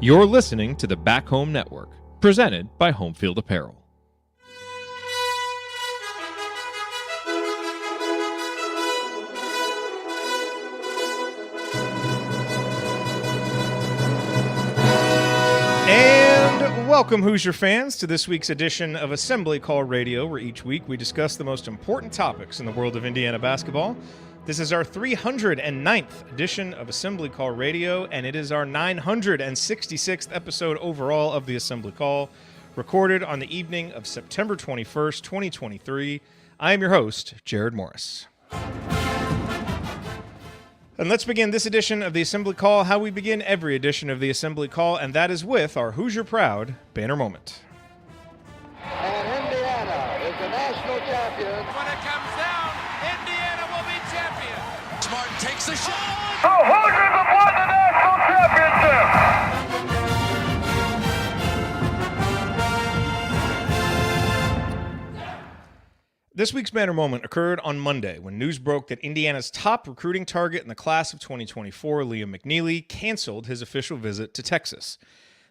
You're listening to the Back Home Network, presented by Home Field Apparel. And welcome, Hoosier fans, to this week's edition of Assembly Call Radio, where each week we discuss the most important topics in the world of Indiana basketball. This is our 309th edition of Assembly Call Radio, and it is our 966th episode overall of the Assembly Call, recorded on the evening of September 21st, 2023. I am your host, Jared Morris. And let's begin this edition of the Assembly Call how we begin every edition of the Assembly Call, and that is with our Hoosier Proud banner moment. And Indiana is the national champion. When it comes down, Indiana will be champion. Smart takes the shot. The Hoosiers have won the national championship. This week's banner moment occurred on Monday when news broke that Indiana's top recruiting target in the class of 2024, Liam McNeely, canceled his official visit to Texas.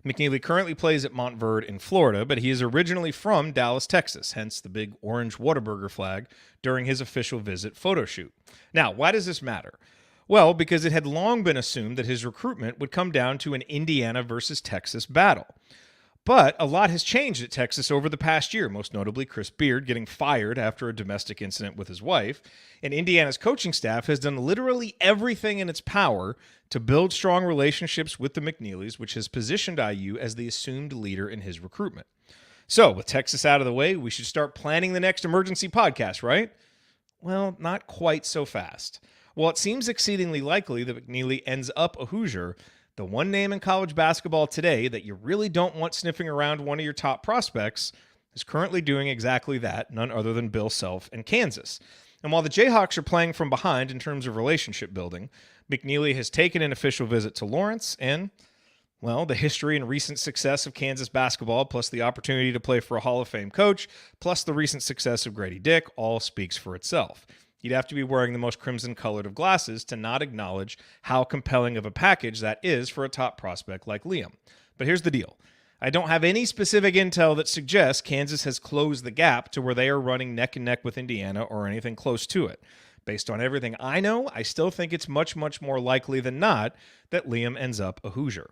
McNeely currently plays at Montverde in Florida, but he is originally from Dallas, Texas, hence the big orange Whataburger flag during his official visit photo shoot. Now, why does this matter? Well, because it had long been assumed that his recruitment would come down to an Indiana versus Texas battle. But a lot has changed at Texas over the past year, most notably Chris Beard getting fired after a domestic incident with his wife, and Indiana's coaching staff has done literally everything in its power to build strong relationships with the McNeelys, which has positioned IU as the assumed leader in his recruitment. So, with Texas out of the way, we should start planning the next emergency podcast, right? Well, not quite so fast. While it seems exceedingly likely that McNeely ends up a Hoosier, the one name in college basketball today that you really don't want sniffing around one of your top prospects is currently doing exactly that, none other than Bill Self in Kansas. And while the Jayhawks are playing from behind in terms of relationship building, McNeely has taken an official visit to Lawrence, and, well, the history and recent success of Kansas basketball, plus the opportunity to play for a Hall of Fame coach, plus the recent success of Grady Dick, all speaks for itself. You'd have to be wearing the most crimson-colored of glasses to not acknowledge how compelling of a package that is for a top prospect like Liam. But here's the deal. I don't have any specific intel that suggests Kansas has closed the gap to where they are running neck and neck with Indiana or anything close to it. Based on everything I know, I still think it's much, much more likely than not that Liam ends up a Hoosier.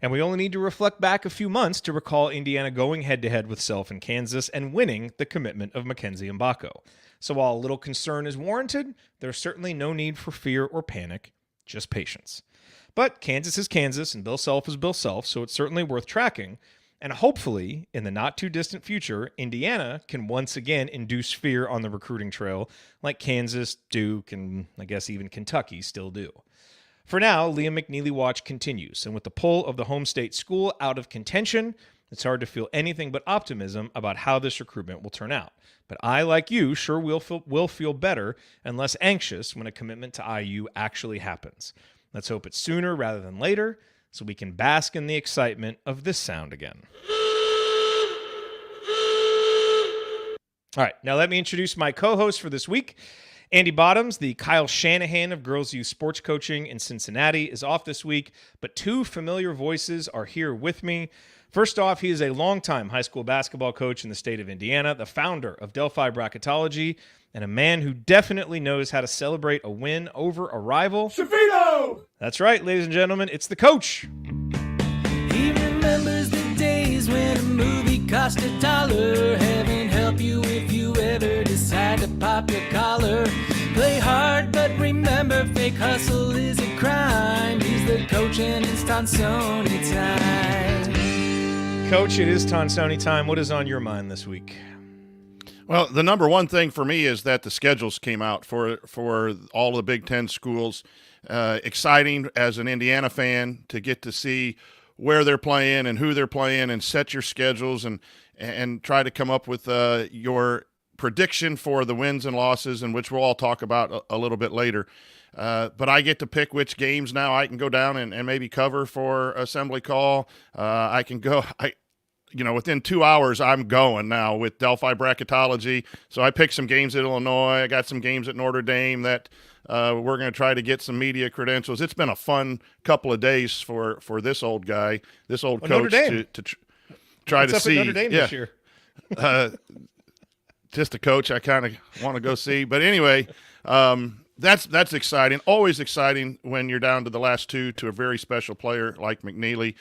And we only need to reflect back a few months to recall Indiana going head-to-head with Self in Kansas and winning the commitment of Mackenzie Mbako. So while a little concern is warranted, there's certainly no need for fear or panic, just patience. But Kansas is Kansas and Bill Self is Bill Self, so it's certainly worth tracking. And hopefully, in the not-too-distant future, Indiana can once again induce fear on the recruiting trail like Kansas, Duke, and I guess even Kentucky still do. For now, Liam McNeely watch continues, and with the pull of the home state school out of contention, it's hard to feel anything but optimism about how this recruitment will turn out. But I, like you, sure will feel better and less anxious when a commitment to IU actually happens. Let's hope it's sooner rather than later, so we can bask in the excitement of this sound again. All right, now let me introduce my co-host for this week. Andy Bottoms, the Kyle Shanahan of Girls Youth Sports Coaching in Cincinnati, is off this week, but two familiar voices are here with me. First off, he is a longtime high school basketball coach in the state of Indiana, the founder of Delphi Bracketology, and a man who definitely knows how to celebrate a win over a rival. Shavito! That's right, ladies and gentlemen, it's the coach. He remembers the days when a movie cost $1. Heaven help you if you ever decide to pop your collar. Play hard, but remember, fake hustle is a crime. He's the coach and it's Tonsoni time. Coach, it is Tonsoni time. What is on your mind this week? Well, the number one thing for me is that the schedules came out for all the Big Ten schools. Exciting as an Indiana fan to get to see where they're playing and who they're playing and set your schedules and try to come up with your prediction for the wins and losses, and which we'll all talk about a little bit later. But I get to pick which games now I can go down and maybe cover for Assembly Call. within 2 hours, I'm going now with Delphi bracketology. So I picked some games at Illinois. I got some games at Notre Dame that we're going to try to get some media credentials. It's been a fun couple of days for this old guy, this old coach to try What's to up see. at Notre Dame this year? Just a coach I kind of want to go see. But anyway, that's exciting. Always exciting when you're down to the last two to a very special player like McNeely.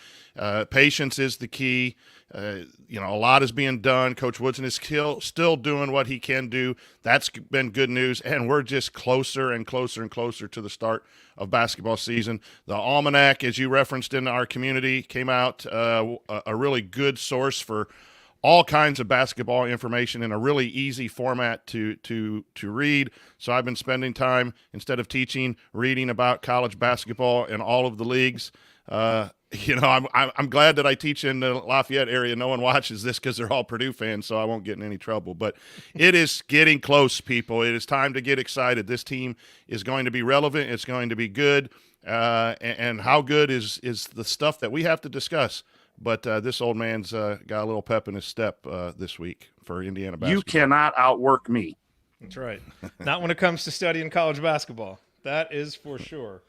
Patience is the key. A lot is being done. Coach Woodson is still doing what he can do. That's been good news, and we're just closer and closer and closer to the start of basketball season. The Almanac, as you referenced in our community, came out, a really good source for all kinds of basketball information in a really easy format to read. So I've been spending time, instead of teaching, reading about college basketball in all of the leagues. I'm glad that I teach in the Lafayette area. No one watches this because they're all Purdue fans, so I won't get in any trouble. But it is getting close, people. It is time to get excited. This team is going to be relevant. It's going to be good. And how good is the stuff that we have to discuss. But this old man's got a little pep in his step this week for Indiana basketball. You cannot outwork me. That's right. Not when it comes to studying college basketball. That is for sure.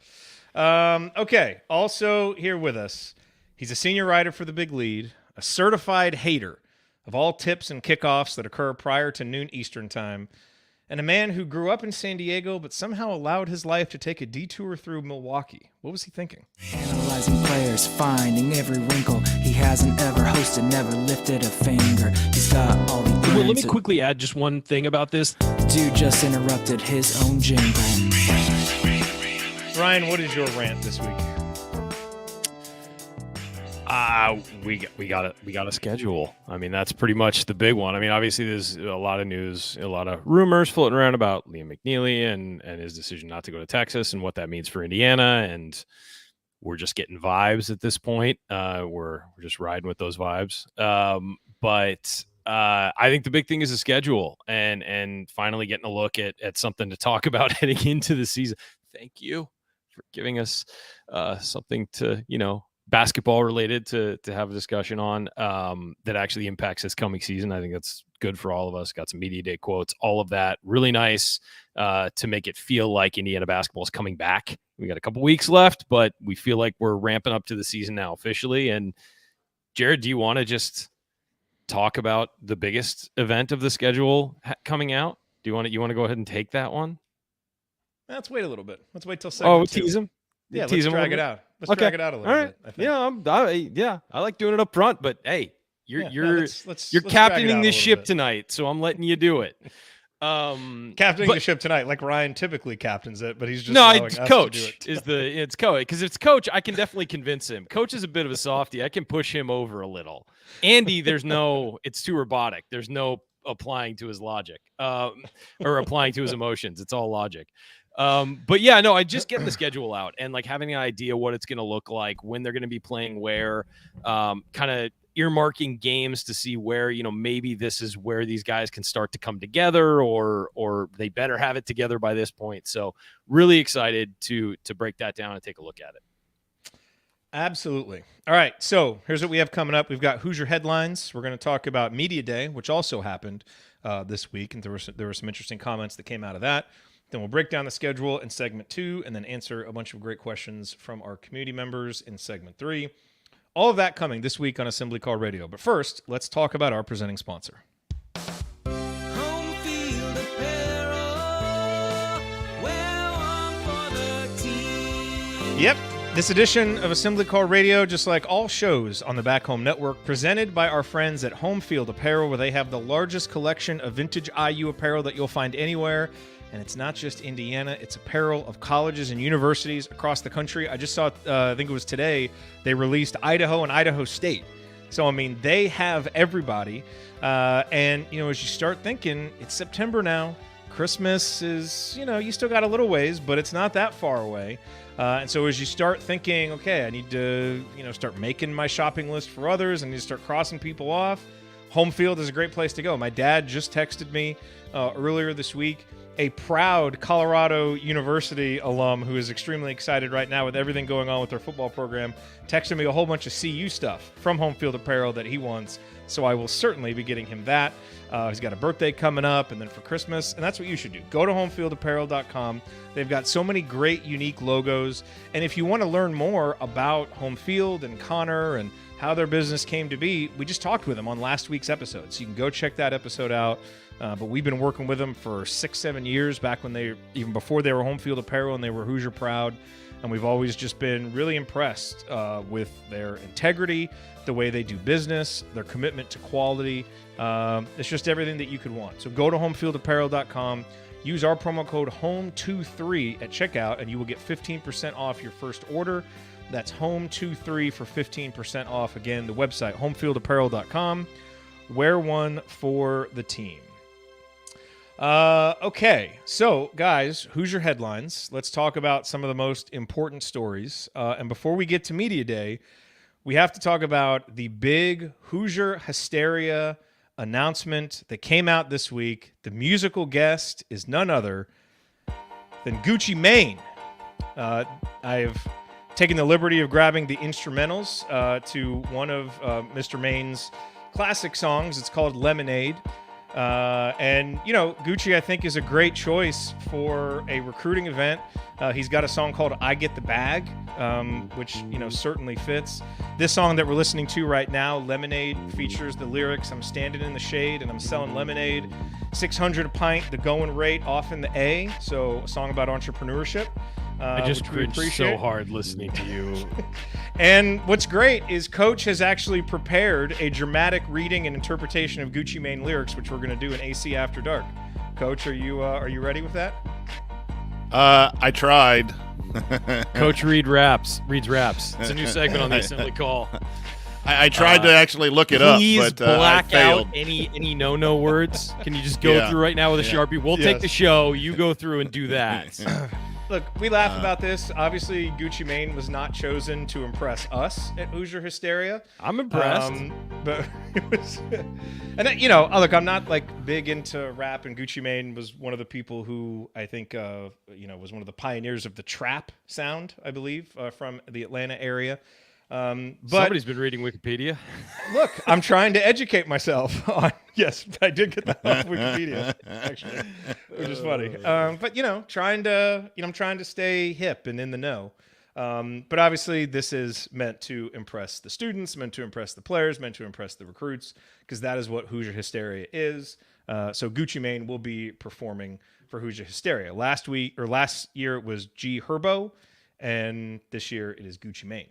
Okay. Also here with us, he's a senior writer for The Big Lead, a certified hater of all tips and kickoffs that occur prior to noon Eastern time, and a man who grew up in San Diego but somehow allowed his life to take a detour through Milwaukee. What was he thinking? Analyzing players, finding every wrinkle. He hasn't ever hosted, never lifted a finger. He's got all the Well, let me quickly add just one thing about this. Dude just interrupted his own jingle. Ryan, what is your rant this week? We got a schedule. I mean, that's pretty much the big one. I mean, obviously there's a lot of news, a lot of rumors floating around about Liam McNeely and his decision not to go to Texas and what that means for Indiana. And we're just getting vibes at this point. We're just riding with those vibes. But I think the big thing is the schedule and finally getting a look at something to talk about heading into the season. Thank you for giving us something to, basketball related to have a discussion on that actually impacts this coming season. I think that's good for all of us. Got some media day quotes, all of that. Really nice to make it feel like Indiana basketball is coming back. We got a couple weeks left, but we feel like we're ramping up to the season now officially. And Jared, do you want to just talk about the biggest event of the schedule coming out? You want to go ahead and take that one? Let's wait a little bit. Let's wait till segment two. Tease him. Yeah, tease let's him drag it out. Let's drag it out a little bit. I think. I like doing it up front, but hey, you're let's captaining this ship tonight, so I'm letting you do it. Captaining the ship tonight, like Ryan typically captains it, but he's just coach it's coach because if it's coach, I can definitely convince him. Coach is a bit of a softie. I can push him over a little. Andy, it's too robotic. There's no applying to his logic or applying to his emotions. It's all logic. But yeah, no, I just getting the schedule out and like having an idea what it's going to look like, when they're going to be playing where, kind of earmarking games to see where, maybe this is where these guys can start to come together or they better have it together by this point. So really excited to break that down and take a look at it. Absolutely. All right. So here's what we have coming up. We've got Hoosier headlines. We're going to talk about Media Day, which also happened this week. And there were some interesting comments that came out of that. Then we'll break down the schedule in segment 2 and then answer a bunch of great questions from our community members in segment 3. All of that coming this week on Assembly Call Radio. But first, let's talk about our presenting sponsor. Home field apparel, wear one for the team. Yep. This edition of Assembly Call Radio, just like all shows on the Back Home Network, presented by our friends at Home Field Apparel, where they have the largest collection of vintage IU apparel that you'll find anywhere. And it's not just Indiana, it's apparel of colleges and universities across the country. I just saw, I think it was today, they released Idaho and Idaho State. So, I mean, they have everybody. And, as you start thinking, it's September now. Christmas is, you still got a little ways, but it's not that far away. And so as you start thinking, okay, I need to, start making my shopping list for others, I need to start crossing people off, Home Field is a great place to go. My dad just texted me earlier this week. A proud Colorado University alum who is extremely excited right now with everything going on with their football program texted me a whole bunch of CU stuff from Home Field Apparel that he wants, so I will certainly be getting him that. He's got a birthday coming up, and then for Christmas, and that's what you should do. Go to homefieldapparel.com. They've got so many great, unique logos, and if you want to learn more about Home Field and Connor and how their business came to be, we just talked with them on last week's episode, so you can go check that episode out. But we've been working with them for 6-7 years, back when even before they were Home Field Apparel and they were Hoosier Proud. And we've always just been really impressed with their integrity, the way they do business, their commitment to quality. It's just everything that you could want. So go to homefieldapparel.com, use our promo code HOME23 at checkout, and you will get 15% off your first order. That's HOME23 for 15% off. Again, the website, homefieldapparel.com. Wear one for the team. Okay, so guys, Hoosier headlines. Let's talk about some of the most important stories. And before we get to Media Day, we have to talk about the big Hoosier hysteria announcement that came out this week. The musical guest is none other than Gucci Mane. I've taken the liberty of grabbing the instrumentals to one of Mr. Mane's classic songs. It's called Lemonade. And, you know, Gucci, I think, is a great choice for a recruiting event. He's got a song called I Get the Bag, which, you know, certainly fits. This song that we're listening to right now, Lemonade, features the lyrics, I'm standing in the shade and I'm selling lemonade, 600 a pint, the going rate off in the A. So a song about entrepreneurship. I just cringed so hard listening to you. And what's great is Coach has actually prepared a dramatic reading and interpretation of Gucci Mane lyrics, which we're going to do in AC After Dark. Coach, are you ready with that? I tried. Coach reads raps. It's a new segment on the Assembly Call. I tried to actually look it up, but black I out failed. any no words. Can you just go through right now with a Sharpie? We'll take the show. You go through and do that. Look, we laugh about this. Obviously, Gucci Mane was not chosen to impress us at Hoosier Hysteria. I'm impressed. But it was, and then, you know, look, I'm not like big into rap, and Gucci Mane was one of the people who I think, was one of the pioneers of the trap sound, I believe, from the Atlanta area. But Somebody's been reading Wikipedia. Look, I'm trying to educate myself on. Yes, I did get that off Wikipedia, actually, which is funny. But I'm trying to stay hip and in the know. But obviously, this is meant to impress the students, meant to impress the players, meant to impress the recruits, because that is what Hoosier Hysteria is. So Gucci Mane will be performing for Hoosier Hysteria. Last year it was G Herbo, and this year it is Gucci Mane.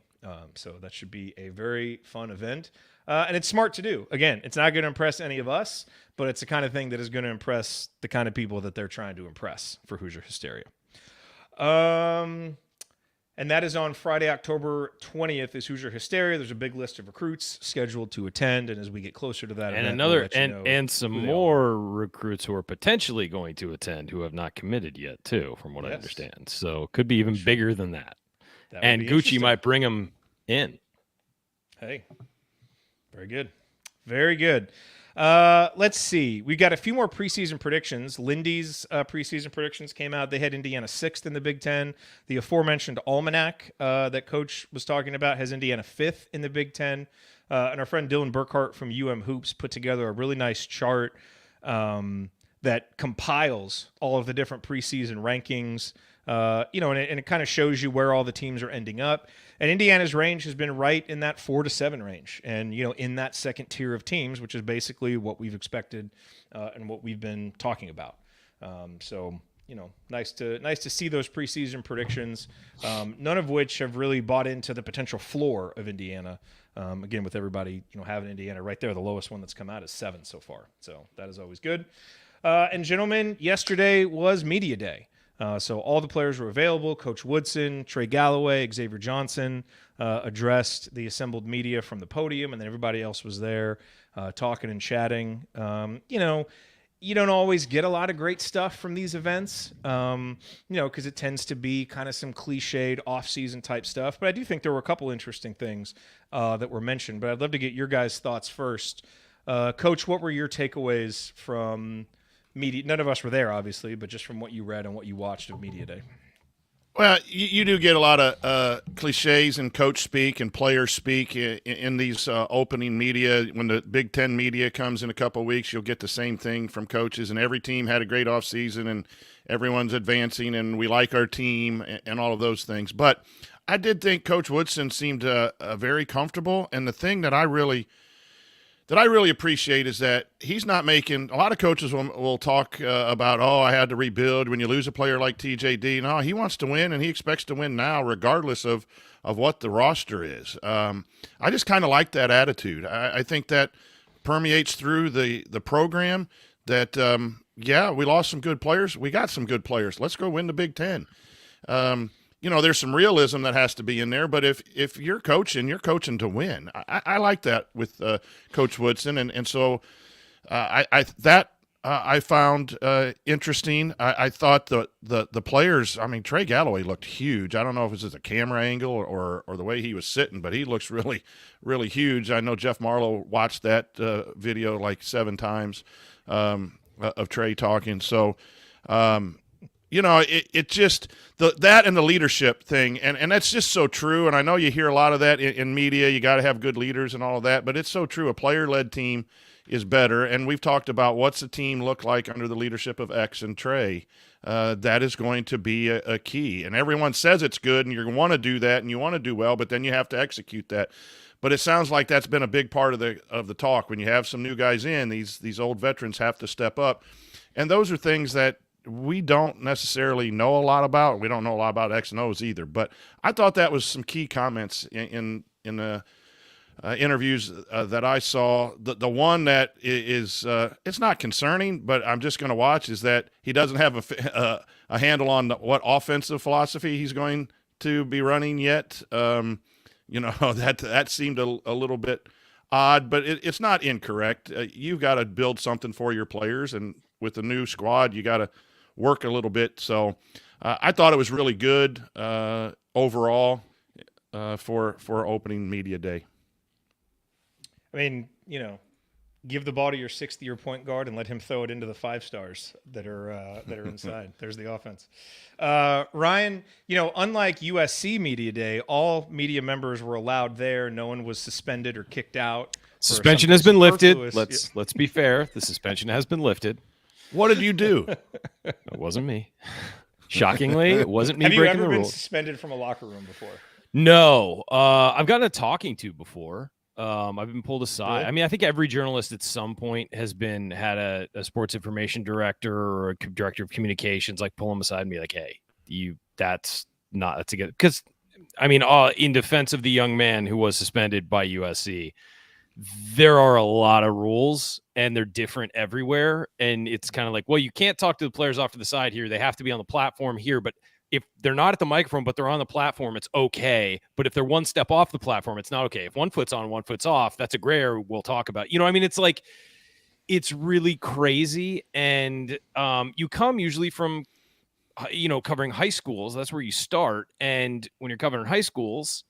So that should be a very fun event. And it's smart to do. Again, it's not going to impress any of us, but it's the kind of thing that is going to impress the kind of people that they're trying to impress for Hoosier Hysteria. And that is on Friday, October 20th is Hoosier Hysteria. There's a big list of recruits scheduled to attend. And as we get closer to that event, and some more recruits who are potentially going to attend who have not committed yet, too, from what I understand. So it could be even bigger than that. And Gucci might bring them in. Hey, very good. Very good. Let's see. We've got a few more preseason predictions. Lindy's preseason predictions came out. They had Indiana 6th in the Big Ten. The aforementioned Almanac that Coach was talking about has Indiana 5th in the Big Ten. And our friend Dylan Burkhart from UM Hoops put together a really nice chart that compiles all of the different preseason rankings. And it kind of shows you where all the teams are ending up. And Indiana's range has been right in that 4 to 7 range, and in that second tier of teams, which is basically what we've expected and what we've been talking about. So nice to see those preseason predictions. None of which have really bought into the potential floor of Indiana. Again, with everybody having Indiana right there, the lowest one that's come out is 7 so far. So that is always good. And gentlemen, yesterday was Media Day. So all the players were available. Coach Woodson, Trey Galloway, Xavier Johnson addressed the assembled media from the podium, and then everybody else was there talking and chatting. You don't always get a lot of great stuff from these events, because it tends to be kind of some cliched off-season type stuff. But I do think there were a couple interesting things that were mentioned. But I'd love to get your guys' thoughts first. Coach, what were your takeaways from media. None of us were there, obviously, but just from what you read and what you watched of media day. Well, you do get a lot of cliches and coach speak and player speak in these opening media. When the Big Ten media comes in a couple of weeks, you'll get the same thing from coaches. And every team had a great offseason, and everyone's advancing, and we like our team and all of those things. But I did think Coach Woodson seemed very comfortable. And the thing that I really appreciate is that he's not making – a lot of coaches will talk about, I had to rebuild when you lose a player like TJD. No, he wants to win, and he expects to win now regardless of what the roster is. I just kind of like that attitude. I think that permeates through the program that, we lost some good players. We got some good players. Let's go win the Big Ten. There's some realism that has to be in there, but if you're coaching to win. I like that with Coach Woodson, and so I found interesting. I thought the players. I mean, Trey Galloway looked huge. I don't know if it was a camera angle or the way he was sitting, but he looks really, really huge. I know Jeff Marlowe watched that video like 7 times of Trey talking. So. It just that and the leadership thing, and that's just so true. And I know you hear a lot of that in media. You got to have good leaders and all of that, but it's so true. A player-led team is better, and we've talked about what's the team look like under the leadership of X and Trey. That is going to be a key, and everyone says it's good, and you want to do that, and you want to do well, but then you have to execute that. But it sounds like that's been a big part of the talk. When you have some new guys in, these old veterans have to step up, and those are things that we don't necessarily know a lot about. We don't know a lot about X and O's either. But I thought that was some key comments in the interviews that I saw. The one that is it's not concerning, but I'm just going to watch is that he doesn't have a handle on what offensive philosophy he's going to be running yet. That seemed a little bit odd, but it's not incorrect. You've got to build something for your players, and with the new squad, you got to work a little bit. So I thought it was really good overall for opening media day. I mean, give the ball to your 6th-year point guard and let him throw it into the 5 stars that are inside. There's the offense. Ryan, unlike USC media day, all media members were allowed there. No one was suspended or kicked out. Suspension has been lifted. Let's be fair. The suspension has been lifted. What did you do? It wasn't me. Shockingly, it wasn't me Have breaking the you ever been rules. suspended from a locker room before? No. I've gotten a talking to before. I've been pulled aside. Really? I mean, I think every journalist at some point has had a sports information director or a director of communications pull them aside and be like, "Hey, that's a good." Because I mean, in defense of the young man who was suspended by USC, there are a lot of rules and they're different everywhere. And it's kind of like, well, you can't talk to the players off to the side here. They have to be on the platform here. But if they're not at the microphone, but they're on the platform, it's okay. But if they're one step off the platform, it's not okay. If one foot's on, one foot's off, that's a gray area we'll talk about. I mean, it's like, it's really crazy. And you come usually from, covering high schools. That's where you start. And when you're covering high schools,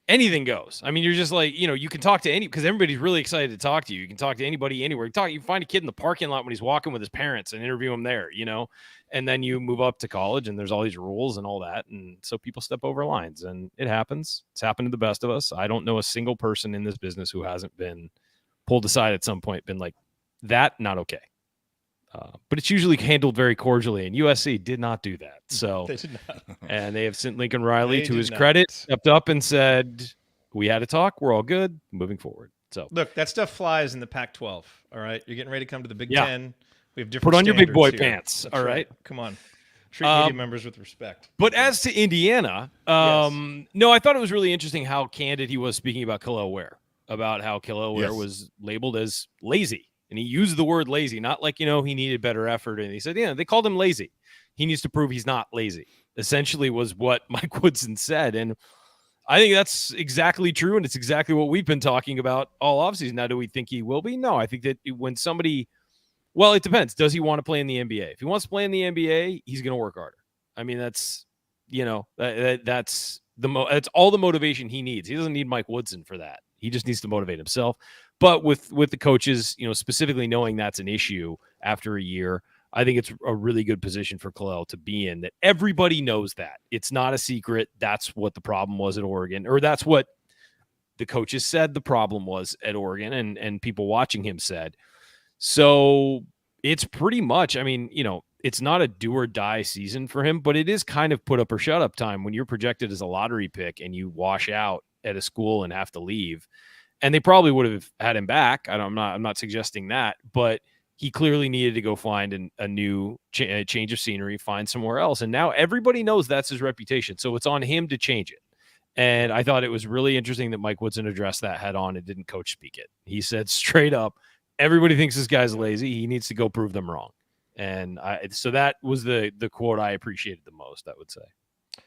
anything goes. I mean, you're just like, you can talk to because everybody's really excited to talk to you. You can talk to anybody anywhere. You find a kid in the parking lot when he's walking with his parents and interview him there, and then you move up to college and there's all these rules and all that. And so people step over lines and it happens. It's happened to the best of us. I don't know a single person in this business who hasn't been pulled aside at some point, been like, that, not okay. But it's usually handled very cordially, and USC did not do that. So They did not. And they have sent Lincoln Riley, They to did his not. credit, stepped up and said, we had a talk. We're all good. Moving forward. So Look, that stuff flies in the Pac-12. All right, you're getting ready to come to the Big Yeah. Ten. We have different. Put on your big boy standards here. pants. That's All right. Come on, treat media members with respect. But as to Indiana, no, I thought it was really interesting how candid he was speaking about Khalil Ware, about how Khalil Ware Yes. was labeled as lazy. And he used the word lazy, not like, he needed better effort. And he said, they called him lazy. He needs to prove he's not lazy, essentially was what Mike Woodson said. And I think that's exactly true. And it's exactly what we've been talking about all offseason. Now, do we think he will be? No, I think that when somebody, well, it depends. Does he want to play in the NBA? If he wants to play in the NBA, he's going to work harder. I mean, that's, that's that's all the motivation he needs. He doesn't need Mike Woodson for that. He just needs to motivate himself. But with the coaches, specifically knowing that's an issue after a year, I think it's a really good position for Kalel to be in, that everybody knows that. It's not a secret. That's what the problem was at Oregon, or that's what the coaches said the problem was at Oregon, and people watching him said. So it's pretty much, I mean, it's not a do or die season for him, but it is kind of put up or shut up time when you're projected as a lottery pick and you wash out at a school and have to leave. And they probably would have had him back. I'm not suggesting that, but he clearly needed to go find a new change of scenery, find somewhere else. And now everybody knows that's his reputation. So it's on him to change it. And I thought it was really interesting that Mike Woodson addressed that head on and didn't coach speak it. He said straight up, everybody thinks this guy's lazy. He needs to go prove them wrong. And so that was the quote I appreciated the most, I would say.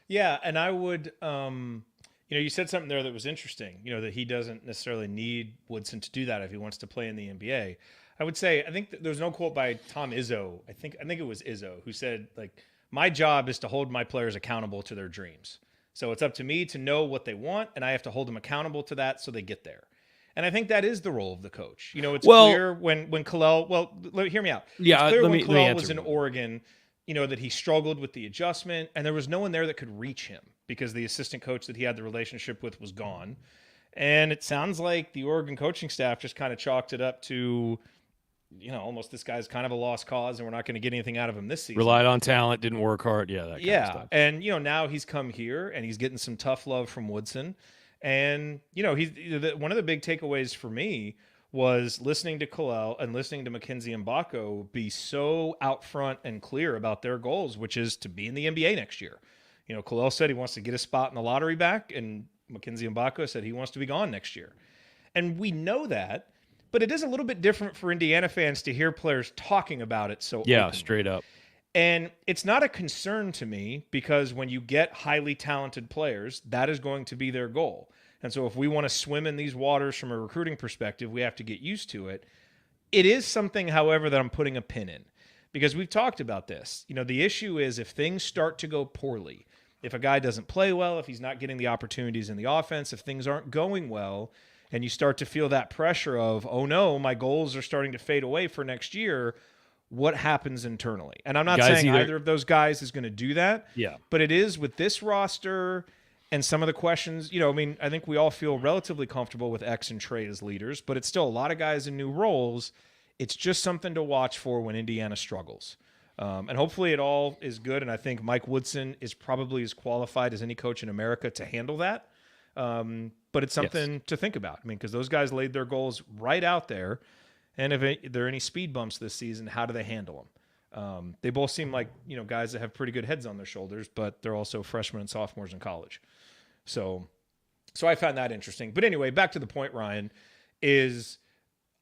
Yeah. And I would, you said something there that was interesting, that he doesn't necessarily need Woodson to do that if he wants to play in the NBA. I would say, I think there was no quote by Tom Izzo. I think it was Izzo who said, like, my job is to hold my players accountable to their dreams. So it's up to me to know what they want, and I have to hold them accountable to that so they get there. And I think that is the role of the coach. It's clear when Kalel, hear me out. Yeah, it's clear let when me Kalel was in answer. Oregon, that he struggled with the adjustment, and there was no one there that could reach him because the assistant coach that he had the relationship with was gone. And it sounds like the Oregon coaching staff just kind of chalked it up to, almost this guy's kind of a lost cause and we're not going to get anything out of him this season. Relied on talent, didn't work hard. Yeah, that kind of stuff. And, now he's come here and he's getting some tough love from Woodson. And, one of the big takeaways for me was listening to Kalel and listening to Mackenzie Mbako be so out front and clear about their goals, which is to be in the NBA next year. Kalel said he wants to get a spot in the lottery back, and Mackenzie Mbako said he wants to be gone next year. And we know that, but it is a little bit different for Indiana fans to hear players talking about it so openly. Straight up. And it's not a concern to me because when you get highly talented players, that is going to be their goal. And so if we want to swim in these waters from a recruiting perspective, we have to get used to it. It is something, however, that I'm putting a pin in because we've talked about this. The issue is if things start to go poorly, if a guy doesn't play well, if he's not getting the opportunities in the offense, if things aren't going well, and you start to feel that pressure of, oh no, my goals are starting to fade away for next year, what happens internally? And I'm not saying either of those guys is going to do that. Yeah. But it is with this roster and some of the questions, I think we all feel relatively comfortable with X and Trey as leaders, but it's still a lot of guys in new roles. It's just something to watch for when Indiana struggles. And hopefully it all is good. And I think Mike Woodson is probably as qualified as any coach in America to handle that. But it's something to think about. Because those guys laid their goals right out there. And if there are any speed bumps this season, how do they handle them? They both seem like, guys that have pretty good heads on their shoulders, but they're also freshmen and sophomores in college. So I found that interesting. But anyway, back to the point, Ryan, is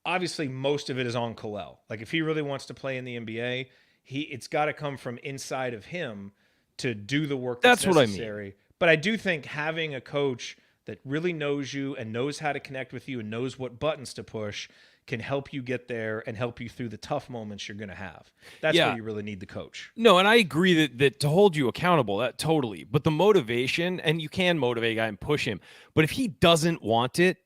obviously most of it is on Kalel. Like if he really wants to play in the NBA, it's got to come from inside of him to do the work that's necessary. What I mean. But I do think having a coach that really knows you and knows how to connect with you and knows what buttons to push can help you get there and help you through the tough moments you're going to have. That's where you really need the coach. No, and I agree that to hold you accountable, that totally. But the motivation, and you can motivate a guy and push him. But if he doesn't want it,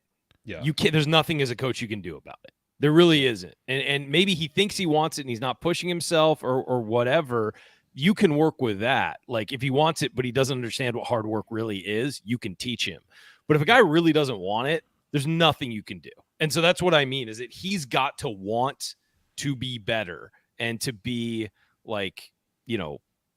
you can't. There's nothing as a coach you can do about it. There really isn't. And maybe he thinks he wants it and he's not pushing himself or whatever. You can work with that. Like if he wants it, but he doesn't understand what hard work really is, you can teach him. But if a guy really doesn't want it, there's nothing you can do. And so that's what I mean is that he's got to want to be better and to be like,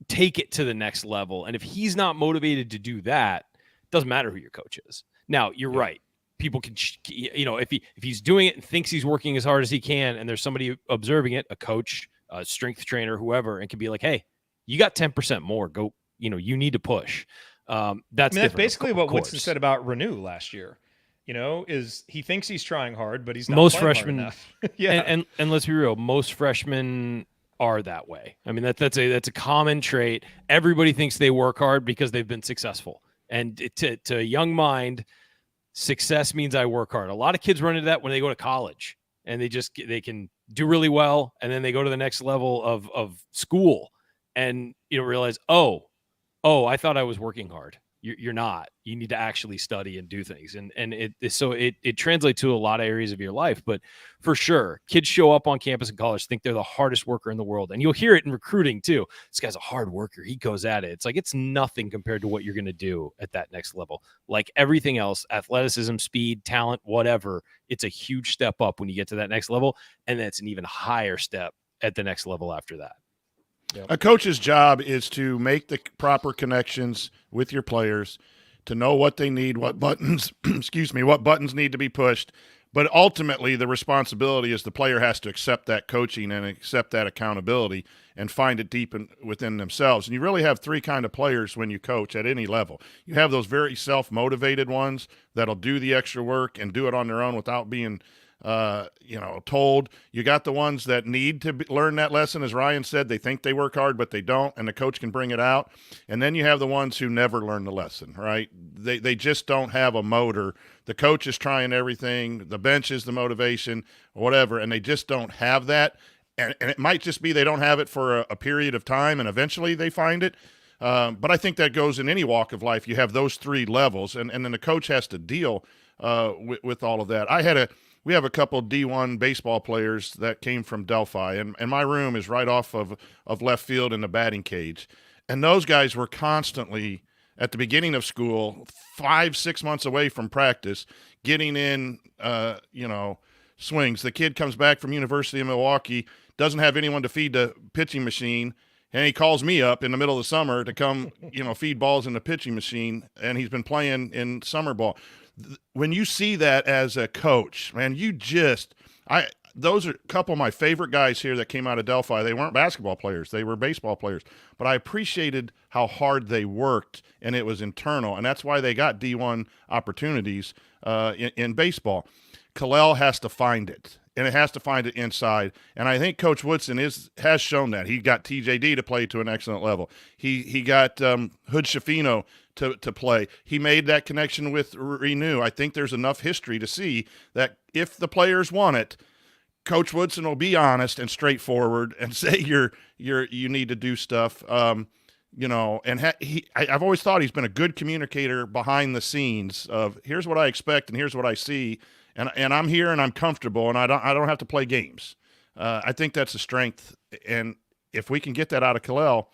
take it to the next level. And if he's not motivated to do that, it doesn't matter who your coach is. Now, you're right. People can, if he's doing it and thinks he's working as hard as he can, and there's somebody observing it, a coach, a strength trainer, whoever, and can be like, hey, you got 10% more. Go, you need to push. That's basically what Woodson said about Renew last year. Is he thinks he's trying hard, but he's not. Most freshmen, enough. and let's be real, most freshmen are that way. I mean, that's a common trait. Everybody thinks they work hard because they've been successful, and to a young mind, success means I work hard. A lot of kids run into that when they go to college, and they can do really well, and then they go to the next level of school, and realize, oh, I thought I was working hard. You're not. You need to actually study and do things. And it translates to a lot of areas of your life. But for sure, kids show up on campus in college, think they're the hardest worker in the world. And you'll hear it in recruiting too. This guy's a hard worker. He goes at it. It's like it's nothing compared to what you're going to do at that next level. Like everything else, athleticism, speed, talent, whatever, it's a huge step up when you get to that next level. And then it's an even higher step at the next level after that. Yep. A coach's job is to make the proper connections with your players, to know what they need, what buttons, what buttons need to be pushed. But ultimately, the responsibility is the player has to accept that coaching and accept that accountability and find it deep within themselves. And you really have three kind of players when you coach at any level. You have those very self-motivated ones that'll do the extra work and do it on their own without being told. You got the ones that need to learn that lesson. As Ryan said, they think they work hard, but they don't, and the coach can bring it out. And then you have the ones who never learn the lesson, right? They just don't have a motor. The coach is trying everything. The bench is the motivation, whatever, and they just don't have that. And it might just be they don't have it for a period of time, and eventually they find it. But I think that goes in any walk of life. You have those three levels, and then the coach has to deal with all of that. We have a couple D1 baseball players that came from Delphi, and my room is right off of left field in the batting cage. And those guys were constantly, at the beginning of school, 5-6 months away from practice, getting in, swings. The kid comes back from University of Milwaukee, doesn't have anyone to feed the pitching machine, and he calls me up in the middle of the summer to come, feed balls in the pitching machine, and he's been playing in summer ball. When you see that as a coach, man, those are a couple of my favorite guys here that came out of Delphi. They weren't basketball players. They were baseball players. But I appreciated how hard they worked, and it was internal. And that's why they got D1 opportunities in baseball. Kalel has to find it, and it has to find it inside. And I think Coach Woodson has shown that. He got TJD to play to an excellent level. He got Hood Shafino to play. He made that connection with Renew. I think there's enough history to see that if the players want it, Coach Woodson will be honest and straightforward and say you need to do stuff. I've always thought he's been a good communicator behind the scenes of here's what I expect and here's what I see, and I'm here and I'm comfortable and I don't have to play games. I think that's a strength, and if we can get that out of Kalel,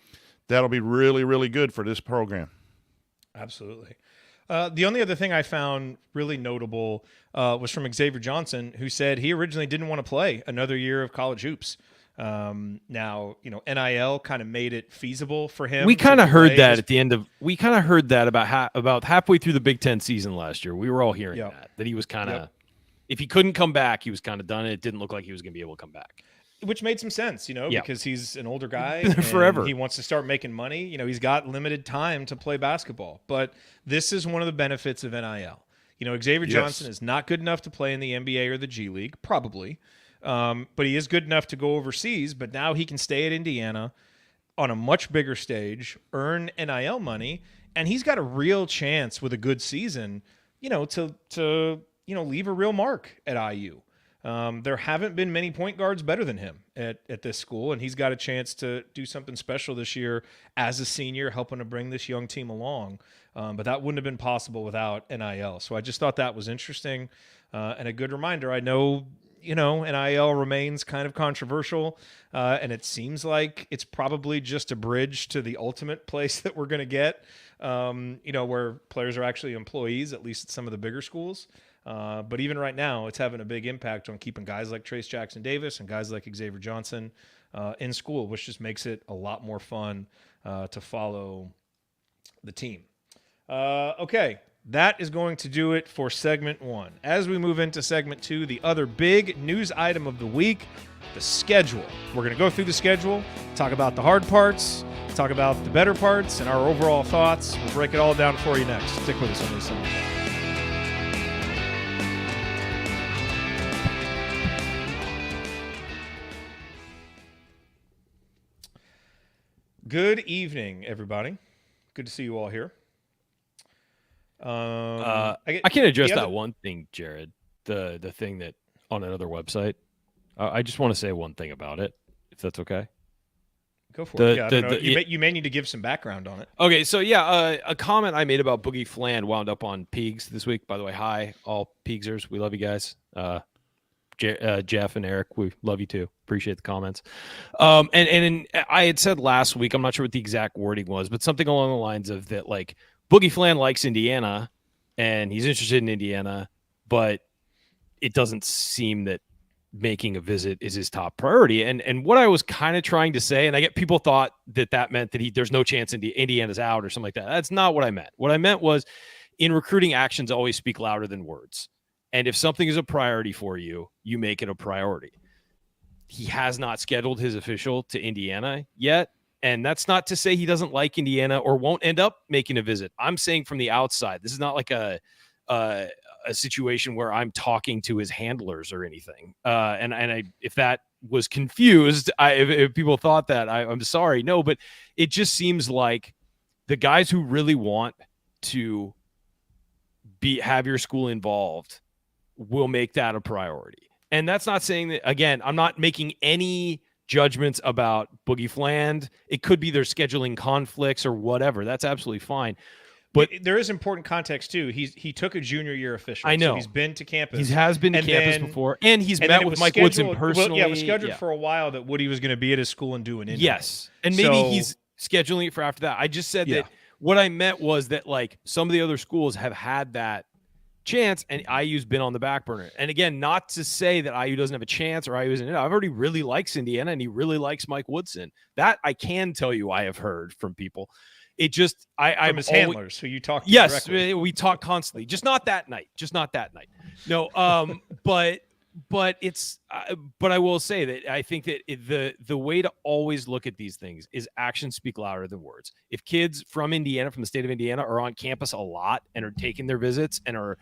that'll be really, really good for this program. Absolutely. The only other thing I found really notable was from Xavier Johnson, who said he originally didn't want to play another year of college hoops. Now, NIL kind of made it feasible for him. We kind of heard that at the end of. We kind of heard that about halfway through the Big Ten season last year. We were all hearing that he was kind of, if he couldn't come back, he was kind of done. It didn't look like he was going to be able to come back. Which made some sense, because he's an older guy. Forever. He wants to start making money. He's got limited time to play basketball. But this is one of the benefits of NIL. Xavier Johnson is not good enough to play in the NBA or the G League, probably. But he is good enough to go overseas. But now he can stay at Indiana on a much bigger stage, earn NIL money, and he's got a real chance with a good season, to leave a real mark at IU. There haven't been many point guards better than him at this school, and he's got a chance to do something special this year as a senior, helping to bring this young team along. But that wouldn't have been possible without NIL. So I just thought that was interesting and a good reminder. I know, NIL remains kind of controversial, and it seems like it's probably just a bridge to the ultimate place that we're going to get, where players are actually employees, at least at some of the bigger schools. But even right now, it's having a big impact on keeping guys like Trace Jackson Davis and guys like Xavier Johnson in school, which just makes it a lot more fun to follow the team. Okay, that is going to do it for segment 1. As we move into segment 2, the other big news item of the week, the schedule. We're going to go through the schedule, talk about the hard parts, talk about the better parts, and our overall thoughts. We'll break it all down for you next. Stick with us on this one. Good evening, everybody. Good to see you all here. I can address that one thing, Jared. The thing that on another website. I just want to say one thing about it, if that's okay. Go for it. Yeah, I don't know. You may need to give some background on it. Okay, so yeah, a comment I made about Boogie Fland wound up on Peegs this week. By the way, hi, all Peegsers. We love you guys. Jeff and Eric, we love you too. Appreciate the comments. I had said last week, I'm not sure what the exact wording was, but something along the lines of that, like, Boogie Fland likes Indiana and he's interested in Indiana, but it doesn't seem that making a visit is his top priority. And what I was kind of trying to say, and I get people thought that meant that there's no chance Indiana's out or something like that. That's not what I meant. What I meant was, in recruiting, actions always speak louder than words. And if something is a priority for you, you make it a priority. He has not scheduled his official to Indiana yet. And that's not to say he doesn't like Indiana or won't end up making a visit. I'm saying from the outside, this is not like a situation where I'm talking to his handlers or anything. If that was confused, if people thought that, I'm sorry. No, but it just seems like the guys who really want to have your school involved will make that a priority. And that's not saying that, again, I'm not making any judgments about Boogie Fland. It could be their scheduling conflicts or whatever. That's absolutely fine. But there is important context too. He took a junior year official. I know. So he's been to campus. He has been to campus before, and he's met with Mike Woodson personally. It was scheduled for a while that Woody was going to be at his school and do an interview. Yes, and maybe he's scheduling it for after that. I just said that what I meant was that, like, some of the other schools have had that chance, and IU's been on the back burner. And again, not to say that IU doesn't have a chance or IU isn't. I've already really likes Indiana, and he really likes Mike Woodson. That I can tell you I have heard from people. It just I'm his handlers who you talk to. Yes, directly. We talk constantly. Just not that night. No, but it's but I will say that I think that the way to always look at these things is actions speak louder than words. If kids from Indiana, from the state of Indiana, are on campus a lot and are taking their visits and are,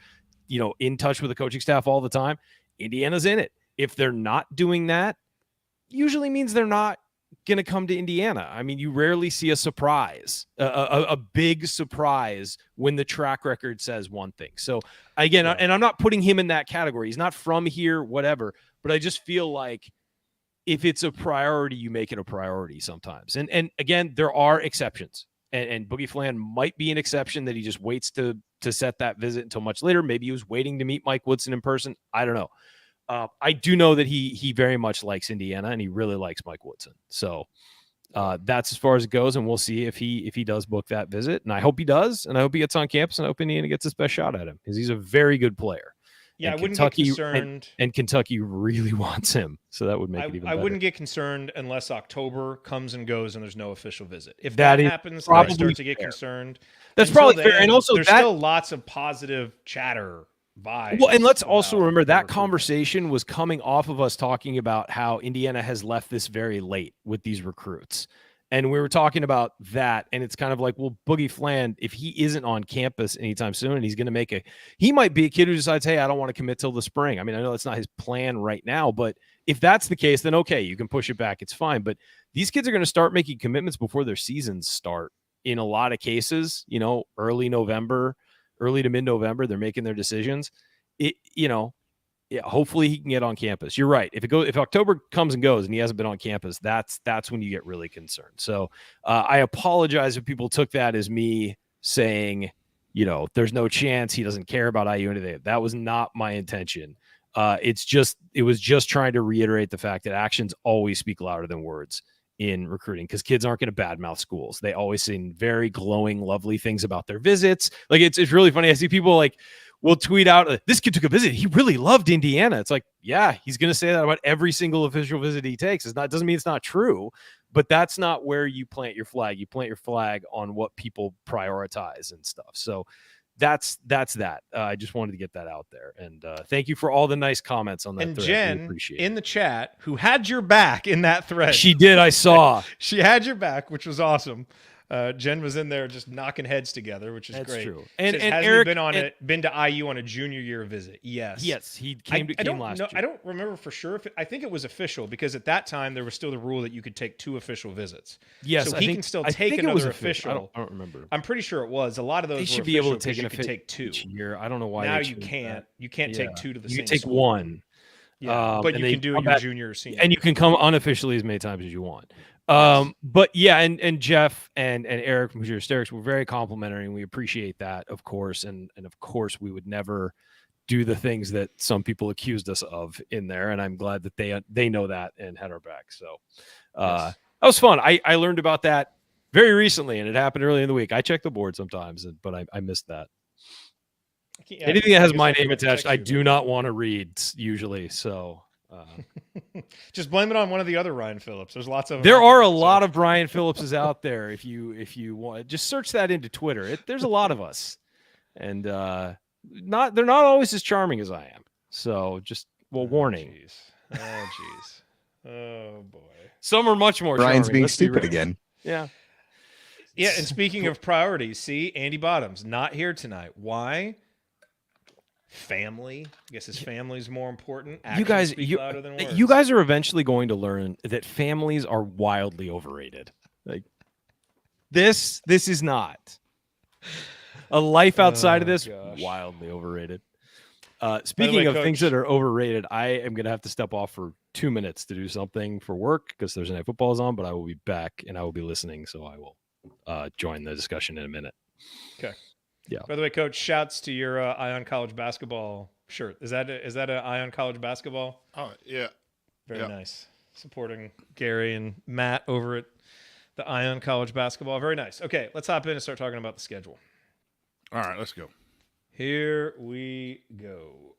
in touch with the coaching staff all the time, Indiana's in it. If they're not doing that, usually means they're not going to come to Indiana. I mean, you rarely see a surprise, a big surprise when the track record says one thing. So again, and I'm not putting him in that category. He's not from here, whatever, but I just feel like if it's a priority, you make it a priority sometimes. And again, there are exceptions, and Boogie Fland might be an exception that he just waits to set that visit until much later. Maybe he was waiting to meet Mike Woodson in person. I don't know. I do know that he very much likes Indiana, and he really likes Mike Woodson. So that's as far as it goes, and we'll see if he does book that visit. And I hope he does, and I hope he gets on campus, and I hope Indiana gets his best shot at him because he's a very good player. Yeah, and I wouldn't get concerned. And Kentucky really wants him, so that would make it even better. I wouldn't get concerned unless October comes and goes and there's no official visit. If that happens, I start to get concerned. That's probably fair. And also, there's still lots of positive chatter. Vibes. Well, and let's also remember that conversation was coming off of us talking about how Indiana has left this very late with these recruits. And we were talking about that, and it's kind of like, well, Boogie Fland, if he isn't on campus anytime soon, and he's going to he might be a kid who decides, hey, I don't want to commit till the spring. I mean, I know that's not his plan right now, but if that's the case, then okay, you can push it back. It's fine. But these kids are going to start making commitments before their seasons start. In a lot of cases, early November, early to mid-November, they're making their decisions. Hopefully he can get on campus. You're right. If October comes and goes and he hasn't been on campus, that's when you get really concerned. So I apologize if people took that as me saying, there's no chance he doesn't care about IU or anything. That was not my intention. It was just trying to reiterate the fact that actions always speak louder than words in recruiting, because kids aren't going to badmouth schools. They always say very glowing, lovely things about their visits. Like it's really funny. I see people will tweet out, this kid took a visit. He really loved Indiana. It's like, yeah, he's going to say that about every single official visit he takes. Doesn't mean it's not true, but that's not where you plant your flag. You plant your flag on what people prioritize and stuff. So that's that. I just wanted to get that out there. And thank you for all the nice comments on that and thread. Jen in the chat, who had your back in that thread. She did. I saw. She had your back, which was awesome. Jen was in there just knocking heads together, which is That's great. True. And has Eric been to IU on a junior year visit? Yes. Yes, he came last year. I don't remember for sure. I think it was official, because at that time there was still the rule that you could take 2 official visits. Yes, so he can still take another official. I don't remember. I'm pretty sure it was. A lot of those they should were be able to take you could take 2 each year. I don't know why. Now you can't. You can't take 2 to the same. You take school. 1. Yeah, but you can do it your junior or senior. And you can come unofficially as many times as you want. But yeah, and Jeff and Eric from Hoosier Hysterics were very complimentary, and we appreciate that, of course. And of course, we would never do the things that some people accused us of in there. And I'm glad that they know that and had our back. So that was fun. I learned about that very recently, and it happened early in the week. I check the board sometimes, but I missed that. Anything that has my name attached, I do not want to read usually. So just blame it on one of the other Ryan Phillips. There's lots of them. There are a lot of Brian Phillipses out there. If you want, just search that into Twitter. There's a lot of us, and they're not always as charming as I am. So just warning. Jeez. Oh boy. Some are much more. Brian's charming. being Let's be stupid real. again. Yeah. Yeah, and speaking of priorities, see, Andy Bottoms not here tonight. Why? Family. I guess his family's more important. Actions speak louder than words. You guys are eventually going to learn that families are wildly overrated. Like this is not a life outside of this. Gosh. Wildly overrated. Speaking of things that are overrated, I am going to have to step off for 2 minutes to do something for work because Thursday Night Football is on, but I will be back and I will be listening. So I will join the discussion in a minute. Okay. Yeah. By the way, Coach, shouts to your Ion College basketball shirt. Is that an Ion College basketball? Oh, yeah. Very nice. Supporting Gary and Matt over at the Ion College basketball. Very nice. Okay, let's hop in and start talking about the schedule. All right, let's go. Here we go.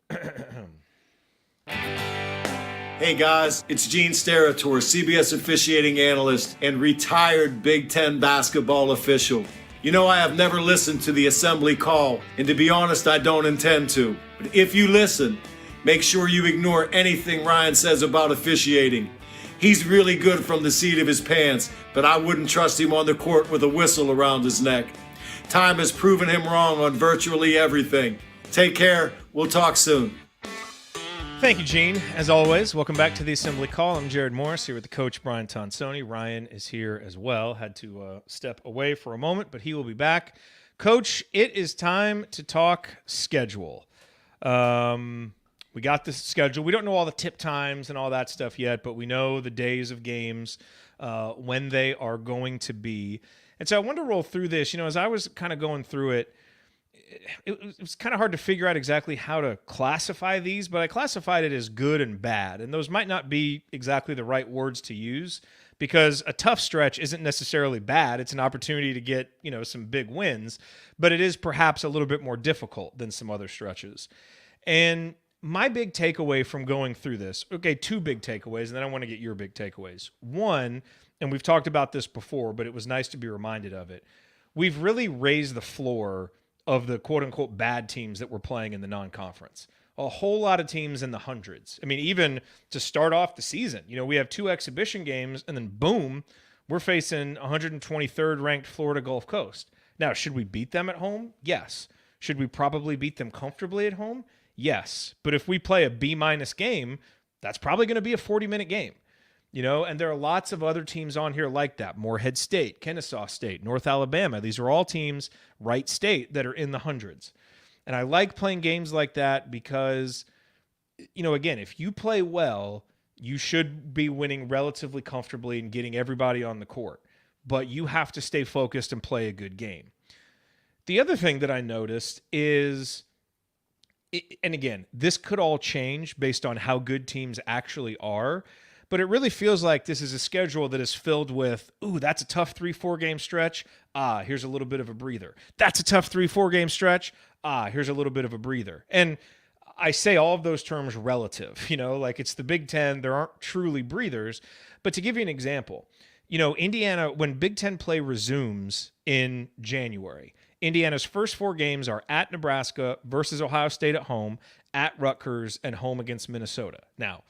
Hey guys, it's Gene Steratore, CBS officiating analyst and retired Big Ten basketball official. You know, I have never listened to the assembly call, and to be honest, I don't intend to. But if you listen, make sure you ignore anything Ryan says about officiating. He's really good from the seat of his pants, but I wouldn't trust him on the court with a whistle around his neck. Time has proven him wrong on virtually everything. Take care. We'll talk soon. Thank you, Gene. As always, welcome back to the Assembly Call. I'm Jared Morris here with the coach, Brian Tonsoni. Ryan is here as well. Had to step away for a moment, but he will be back. Coach, it is time to talk schedule. We got the schedule. We don't know all the tip times and all that stuff yet, but we know the days of games, when they are going to be. And so I wanted to roll through this. You know, as I was kind of going through it, it was kind of hard to figure out exactly how to classify these, but I classified it as good and bad. And those might not be exactly the right words to use because a tough stretch isn't necessarily bad. It's an opportunity to get, you know, some big wins, but it is perhaps a little bit more difficult than some other stretches. And my big takeaway from going through this, okay, two big takeaways, and then I want to get your big takeaways. One, and we've talked about this before, but it was nice to be reminded of it. We've really raised the floor of the quote-unquote bad teams that we're playing in the non-conference. A whole lot of teams in the hundreds. I mean, even to start off the season, you know, we have 2 exhibition games, and then boom, we're facing 123rd ranked Florida Gulf Coast. Now, should we beat them at home? Yes. Should we probably beat them comfortably at home? Yes. But if we play a B- game, that's probably going to be a 40-minute game. You know, and there are lots of other teams on here like that. Morehead State, Kennesaw State, North Alabama. These are all teams, Wright State, that are in the hundreds. And I like playing games like that because, you know, again, if you play well, you should be winning relatively comfortably and getting everybody on the court. But you have to stay focused and play a good game. The other thing that I noticed is, and again, this could all change based on how good teams actually are, but it really feels like this is a schedule that is filled with, ooh, that's a tough 3-4 game stretch. Here's a little bit of a breather. That's a tough 3-4 game stretch. Here's a little bit of a breather. And I say all of those terms relative, you know, like it's the Big Ten. There aren't truly breathers. But to give you an example, you know, Indiana, when Big Ten play resumes in January, Indiana's first 4 games are at Nebraska versus Ohio State at home, at Rutgers, and home against Minnesota. Now,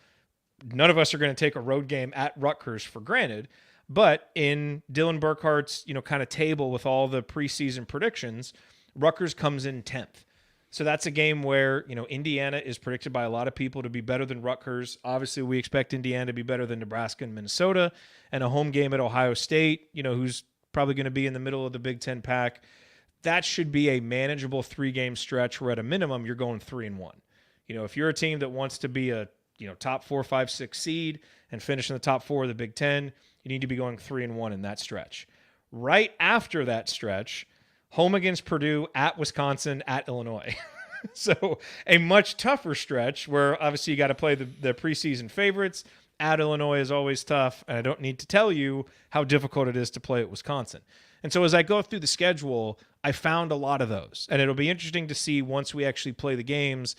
none of us are going to take a road game at Rutgers for granted, but in Dylan Burkhart's, you know, kind of table with all the preseason predictions, Rutgers comes in 10th. So that's a game where, you know, Indiana is predicted by a lot of people to be better than Rutgers. Obviously, we expect Indiana to be better than Nebraska and Minnesota, and a home game at Ohio State, you know, who's probably going to be in the middle of the Big Ten pack. That should be a manageable 3-game stretch where at a minimum you're going 3-1. You know, if you're a team that wants to be a, you know, top 4, 5, 6 seed and finish in the top 4 of the Big Ten, You need to be going 3-1 in that stretch. Right after that stretch, home against Purdue, at Wisconsin, at Illinois. So a much tougher stretch where obviously you got to play the preseason favorites. At Illinois is always tough, and I don't need to tell you how difficult it is to play at Wisconsin. And so as I go through the schedule, I found a lot of those. And it'll be interesting to see once we actually play the games,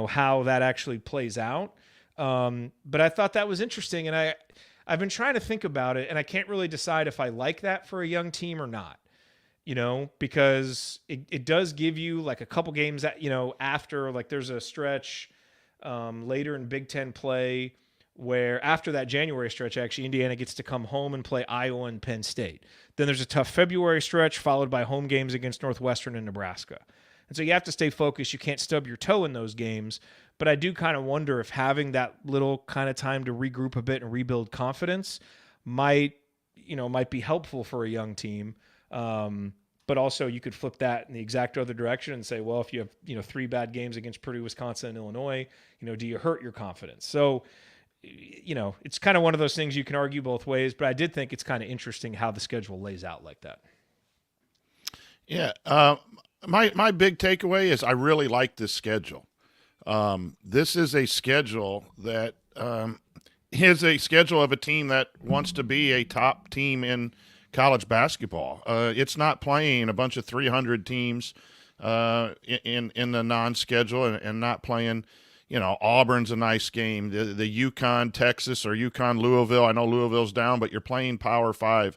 how that actually plays out. But I thought that was interesting, and I've been trying to think about it, and I can't really decide if I like that for a young team or not. Because it does give you like a couple games that, after, like there's a stretch later in Big Ten play where after that January stretch, actually Indiana gets to come home and play Iowa and Penn State. Then there's a tough February stretch followed by home games against Northwestern and Nebraska. And so you have to stay focused. You can't stub your toe in those games. But I do kind of wonder if having that little kind of time to regroup a bit and rebuild confidence might be helpful for a young team. But also you could flip that in the exact other direction and say, well, if you have, 3 bad games against Purdue, Wisconsin, and Illinois, do you hurt your confidence? So, it's kind of one of those things you can argue both ways, but I did think it's kind of interesting how the schedule lays out like that. Yeah. My big takeaway is I really like this schedule. This is a schedule that is a schedule of a team that wants to be a top team in college basketball. It's not playing a bunch of 300 teams in the non-schedule and not playing, Auburn's a nice game. The UConn, Texas, or UConn, Louisville. I know Louisville's down, but you're playing Power 5.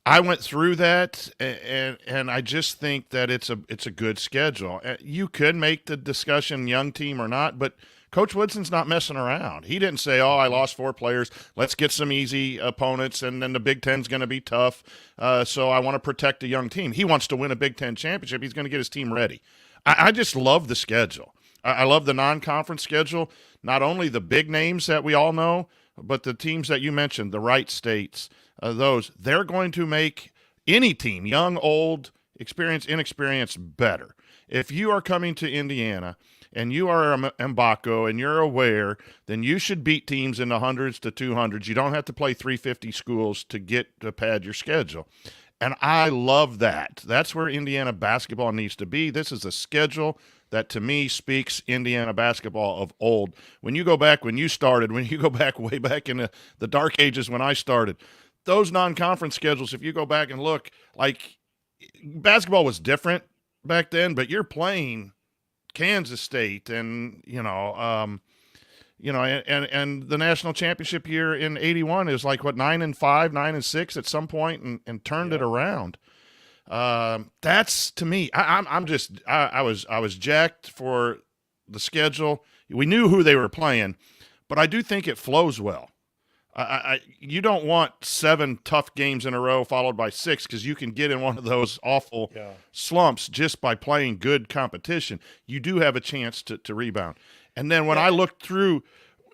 I went through that, and I just think that it's a good schedule. You could make the discussion young team or not, but Coach Woodson's not messing around. He didn't say, I lost 4 players. Let's get some easy opponents, and then the Big Ten's going to be tough, so I want to protect a young team. He wants to win a Big Ten championship. He's going to get his team ready. I just love the schedule. I love the non-conference schedule, not only the big names that we all know, but the teams that you mentioned, the Wright States, they're going to make any team, young, old, experienced, inexperienced, better. If you are coming to Indiana and you are Mbako and you're aware, then you should beat teams in the hundreds to 200s. You don't have to play 350 schools to pad your schedule. And I love that. That's where Indiana basketball needs to be. This is a schedule that to me speaks Indiana basketball of old. When you go back way back in the dark ages when I started, those non-conference schedules, if you go back and look, like basketball was different back then, but you're playing Kansas State and, and the national championship year in 81 is like 9-5, 9-6 at some point and turned it around. That's to me, I was jacked for the schedule. We knew who they were playing, but I do think it flows well. You don't want 7 tough games in a row followed by 6 because you can get in one of those awful slumps just by playing good competition. You do have a chance to rebound. And then when I looked through,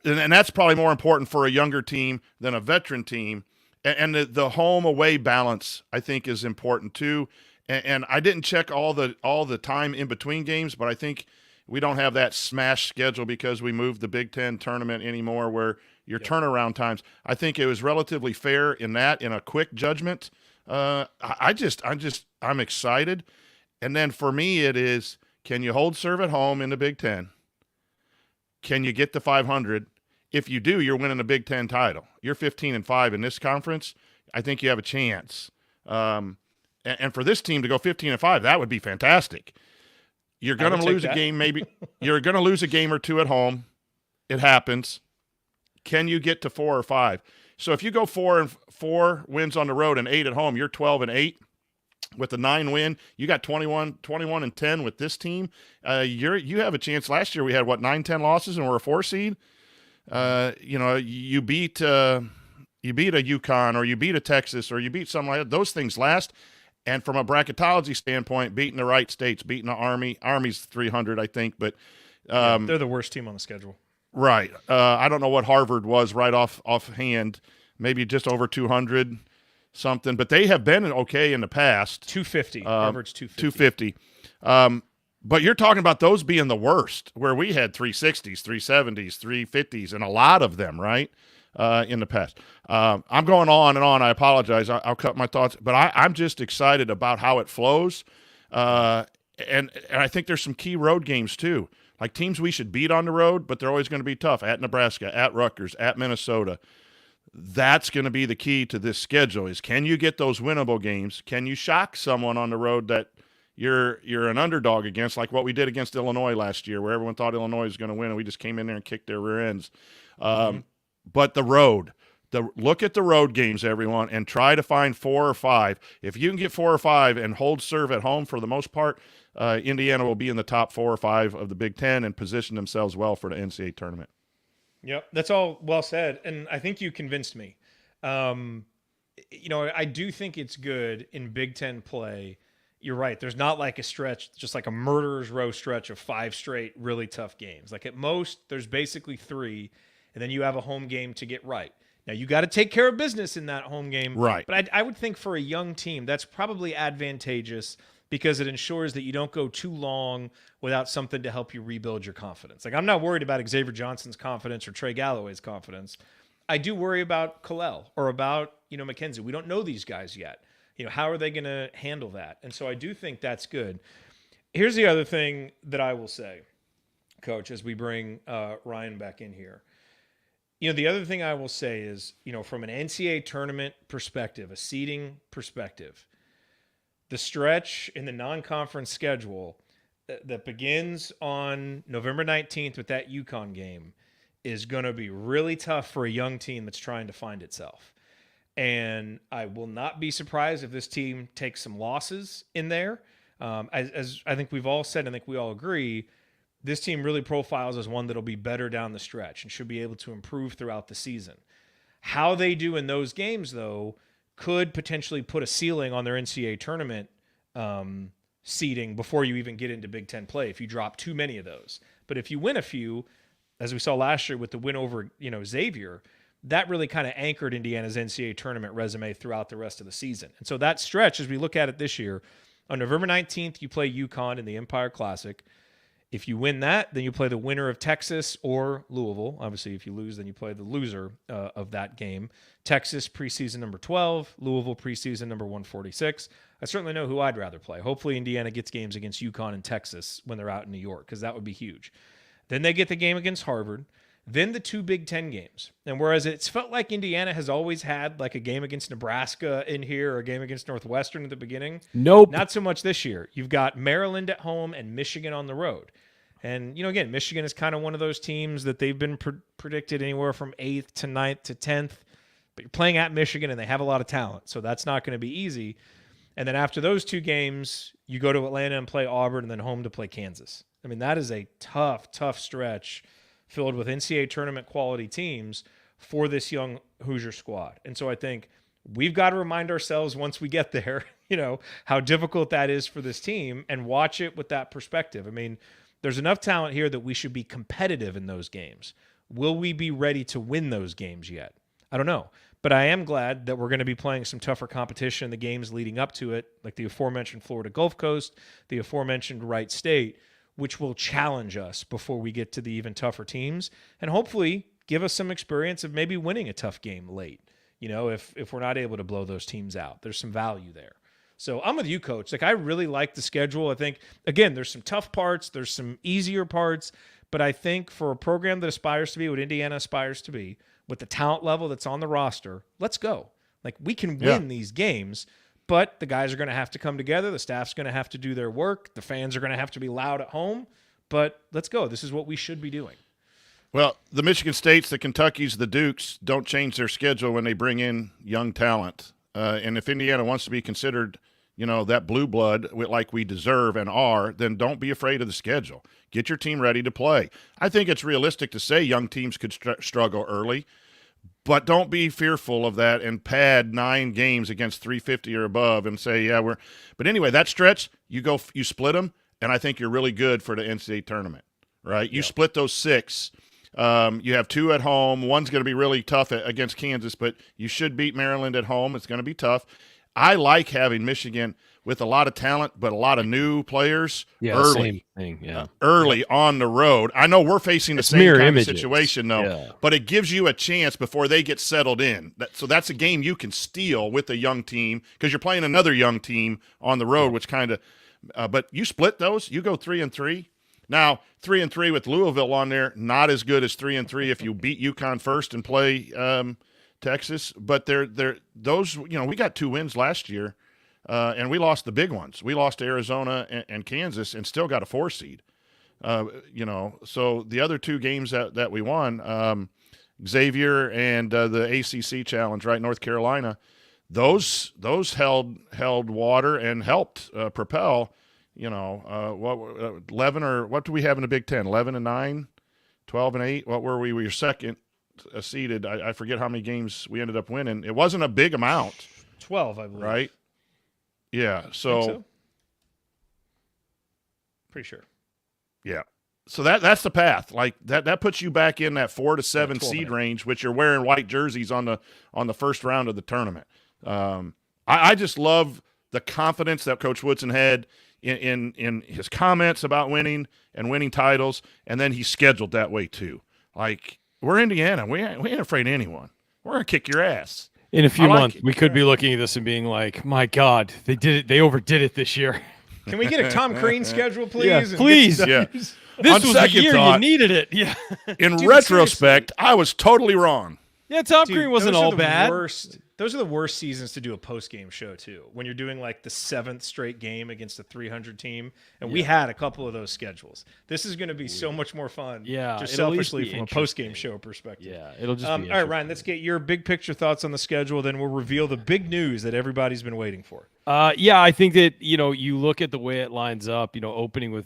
and that's probably more important for a younger team than a veteran team, and the home-away balance, I think, is important too. And I didn't check all the time in between games, but I think we don't have that smash schedule because we moved the Big Ten tournament anymore where your turnaround times. I think it was relatively fair in a quick judgment. I'm excited. And then for me it is, can you hold serve at home in the Big Ten? Can you get to 500? If you do, you're winning the Big Ten title. You're 15-5 in this conference. I think you have a chance. And for this team to go 15-5, that would be fantastic. You're going to lose a game, maybe. You're going to lose a game or 2 at home. It happens. Can you get to 4 or 5? So if you go 4 wins on the road and 8 at home, you're 12-8. With the 9 win, you got 21-10 with this team. You have a chance. Last year we had 9-10 losses and we're a 4 seed. You beat a UConn or you beat a Texas or you beat something like that. Those things last. And from a bracketology standpoint, beating the Wright States, beating the Army. Army's 300, I think, but they're the worst team on the schedule. Right. I don't know what Harvard was right offhand. Maybe just over 200 something, but they have been okay in the past. 250. Harvard's 250. But you're talking about those being the worst, where we had 360s, 370s, 350s, and a lot of them, right? in the past. I'm going on and on. I apologize. I'll cut my thoughts, but I'm just excited about how it flows. And I think there's some key road games too, like teams we should beat on the road, but they're always going to be tough. At Nebraska, at Rutgers, at Minnesota. That's going to be the key to this schedule is can you get those winnable games? Can you shock someone on the road that you're an underdog against, like what we did against Illinois last year, where everyone thought Illinois was going to win, and we just came in there and kicked their rear ends. But the road, look at the road games, everyone, and try to find 4 or 5. If you can get 4 or 5 and hold serve at home for the most part, Indiana will be in the top 4 or 5 of the Big Ten and position themselves well for the NCAA tournament. Yep, that's all well said, and I think you convinced me. I do think it's good in Big Ten play. You're right. There's not like a stretch, just like a murderer's row stretch of 5 straight really tough games. Like at most, there's basically 3, and then you have a home game to get right. Now, you got to take care of business in that home game. Right. But I would think for a young team, that's probably advantageous because it ensures that you don't go too long without something to help you rebuild your confidence. Like I'm not worried about Xavier Johnson's confidence or Trey Galloway's confidence. I do worry about Kalel or about, McKenzie. We don't know these guys yet. How are they going to handle that? And so I do think that's good. Here's the other thing that I will say, Coach, as we bring Ryan back in here. The other thing I will say is, from an NCAA tournament perspective, a seeding perspective, the stretch in the non-conference schedule that begins on November 19th with that UConn game is going to be really tough for a young team that's trying to find itself. And I will not be surprised if this team takes some losses in there. As I think we've all said, I think we all agree, this team really profiles as one that'll be better down the stretch and should be able to improve throughout the season. How they do in those games, though, could potentially put a ceiling on their NCAA tournament seeding before you even get into Big Ten play if you drop too many of those. But if you win a few, as we saw last year with the win over Xavier, that really kind of anchored Indiana's NCAA tournament resume throughout the rest of the season. And so that stretch, as we look at it this year, on November 19th, you play UConn in the Empire Classic. If you win that, then you play the winner of Texas or Louisville. Obviously, if you lose, then you play the loser of that game. Texas preseason number 12, Louisville preseason number 146. I certainly know who I'd rather play. Hopefully, Indiana gets games against UConn and Texas when they're out in New York, because that would be huge. Then they get the game against Harvard. Then the 2 Big Ten games. And whereas it's felt like Indiana has always had like a game against Nebraska in here or a game against Northwestern at the beginning. Nope. Not so much this year. You've got Maryland at home and Michigan on the road. And, again, Michigan is kind of one of those teams that they've been predicted anywhere from 8th to 9th to 10th. But you're playing at Michigan, and they have a lot of talent. So that's not going to be easy. And then after those 2 games, you go to Atlanta and play Auburn and then home to play Kansas. I mean, that is a tough, tough stretch filled with NCAA tournament quality teams for this young Hoosier squad. And so I think we've got to remind ourselves once we get there, how difficult that is for this team and watch it with that perspective. I mean, there's enough talent here that we should be competitive in those games. Will we be ready to win those games yet? I don't know. But I am glad that we're going to be playing some tougher competition in the games leading up to it, like the aforementioned Florida Gulf Coast, the aforementioned Wright State, which will challenge us before we get to the even tougher teams and hopefully give us some experience of maybe winning a tough game late, if we're not able to blow those teams out. There's some value there. So I'm with you, Coach. Like, I really like the schedule. I think, again, there's some tough parts. There's some easier parts. But I think for a program that aspires to be what Indiana aspires to be, with the talent level that's on the roster, let's go. Like, we can win these games, but the guys are going to have to come together. The staff's going to have to do their work. The fans are going to have to be loud at home. But let's go. This is what we should be doing. Well, the Michigan States, the Kentuckys, the Dukes don't change their schedule when they bring in young talent. And if Indiana wants to be considered – that blue blood like we deserve and are, then don't be afraid of the schedule. Get your team ready to play. I think it's realistic to say young teams could struggle early, but don't be fearful of that and pad 9 games against 350 or above and say, but anyway, that stretch, you split them, and I think you're really good for the NCAA tournament, right? You split those 6. You have 2 at home. One's going to be really tough against Kansas, but you should beat Maryland at home. It's going to be tough. I like having Michigan with a lot of talent, but a lot of new players Same thing. Yeah. early on the road. I know we're facing the It's same mirror kind images. of situation, though, but it gives you a chance before they get settled in. So that's a game you can steal with a young team because you're playing another young team on the road, which kind of but you split those. You go 3-3. Now, 3-3 with Louisville on there, not as good as 3-3 if you beat UConn first and play Texas. But they're those. We got 2 wins last year. And we lost the big ones. We lost to Arizona and Kansas and still got a 4 seed. So the other 2 games that we won, Xavier and the ACC Challenge, right, North Carolina, those held water and helped propel. 11 or what do we have in the Big Ten? 11-9, 12-8. What were we? We were second seeded. I forget how many games we ended up winning. It wasn't a big amount. 12, I believe. Right. Yeah, so pretty sure. Yeah. So that's the path. Like that puts you back in that 4 to 7 seed range, which you're wearing white jerseys on the first round of the tournament. I just love the confidence that Coach Woodson had in his comments about winning and winning titles, and then he's scheduled that way too. Like, we're Indiana. We ain't afraid of anyone. We're gonna kick your ass. In a few months, we could be looking at this and being like, "My God, they did it! They overdid it this year." Can we get a Tom Crean schedule, please? Yeah, please. Yeah. This On was the second year thought, you needed it. Yeah. In retrospect, I was totally wrong. Yeah, Tom Crean wasn't all bad. Those are the worst seasons to do a post-game show, too, when you're doing like the 7th straight game against a 300 team. And we had a couple of those schedules. This is going to be so much more fun, just selfishly from a post-game show perspective. Yeah, it'll just be all right, Ryan, let's get your big picture thoughts on the schedule. Then we'll reveal the big news that everybody's been waiting for. I think that, you look at the way it lines up, opening with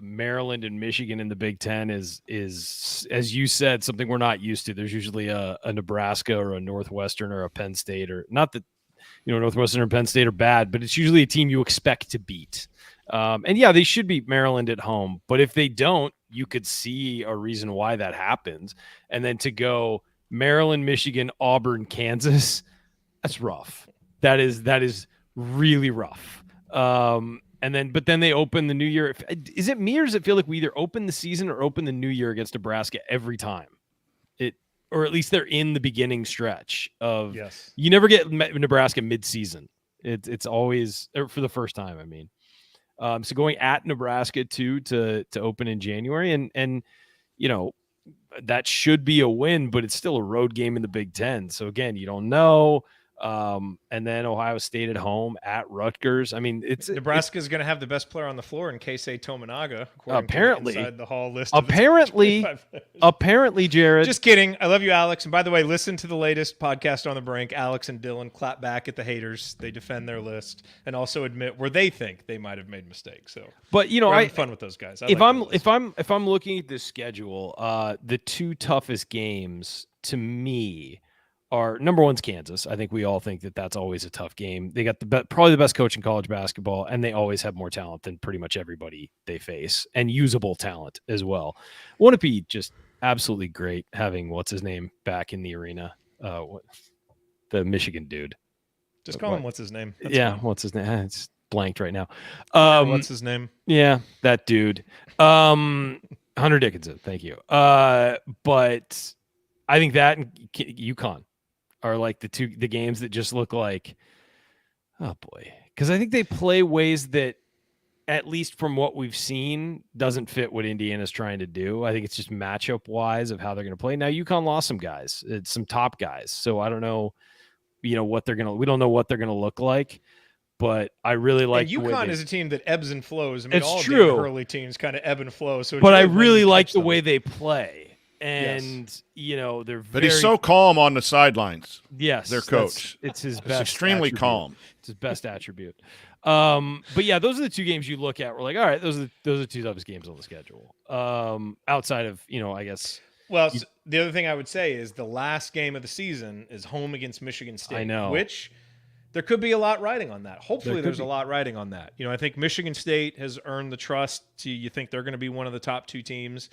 Maryland and Michigan in the Big Ten is, as you said, something we're not used to. There's usually a Nebraska or a Northwestern or a Penn State, or not that, Northwestern or Penn State are bad, but it's usually a team you expect to beat. And yeah, they should beat Maryland at home, but if they don't, you could see a reason why that happens. And then to go Maryland, Michigan, Auburn, Kansas, that's rough. That is really rough. But then they open the new year. Is it me, or does it feel like we either open the season or open the new year against Nebraska every time? Or at least they're in the beginning stretch of. Yes. You never get Nebraska mid-season. It's always for the first time. I mean, so going at Nebraska to open in January, and that should be a win, but it's still a road game in the Big Ten. So again, you don't know. And then Ohio State at home at Rutgers. I mean, Nebraska's going to have the best player on the floor in Keisei Tominaga. Apparently, inside the hall list. Apparently, Jared. Just kidding. I love you, Alex. And by the way, listen to the latest podcast on the brink. Alex and Dylan clap back at the haters. They defend their list and also admit where they think they might have made mistakes. So, but we're having fun with those guys. If I'm looking at this schedule, the 2 toughest games to me are, number one's Kansas. I think we all think that that's always a tough game. They got probably the best coach in college basketball, and they always have more talent than pretty much everybody they face, and usable talent as well. Wouldn't it be just absolutely great having what's his name back in the arena? The Michigan dude. Just call him what's his name. That's fine. What's his name? It's blanked right now. What's his name? Yeah, that dude. Hunter Dickinson. Thank you. But I think that and UConn are like the games that just look like, oh boy, because I think they play ways that, at least from what we've seen, doesn't fit what Indiana's trying to do. I think it's just matchup wise of how they're going to play. Now UConn lost some guys, it's some top guys, so I don't know, what we don't know what they're gonna look like. But I really like. And UConn is a team that ebbs and flows. I mean, it's all true. early teams kind of ebb and flow. So, but I really like the way they play. And they're but he's so calm on the sidelines. Yes, their coach. It's his best. It's extremely attribute. calm. It's his best attribute. But yeah, those are the 2 games you look at. We're like, all right, those are the 2 toughest games on the schedule. Outside of I guess. Well, the other thing I would say is the last game of the season is home against Michigan State. I know. Which there could be a lot riding on that. Hopefully, there's a lot riding on that. I think Michigan State has earned the trust. You think they're going to be one of the top 2 teams.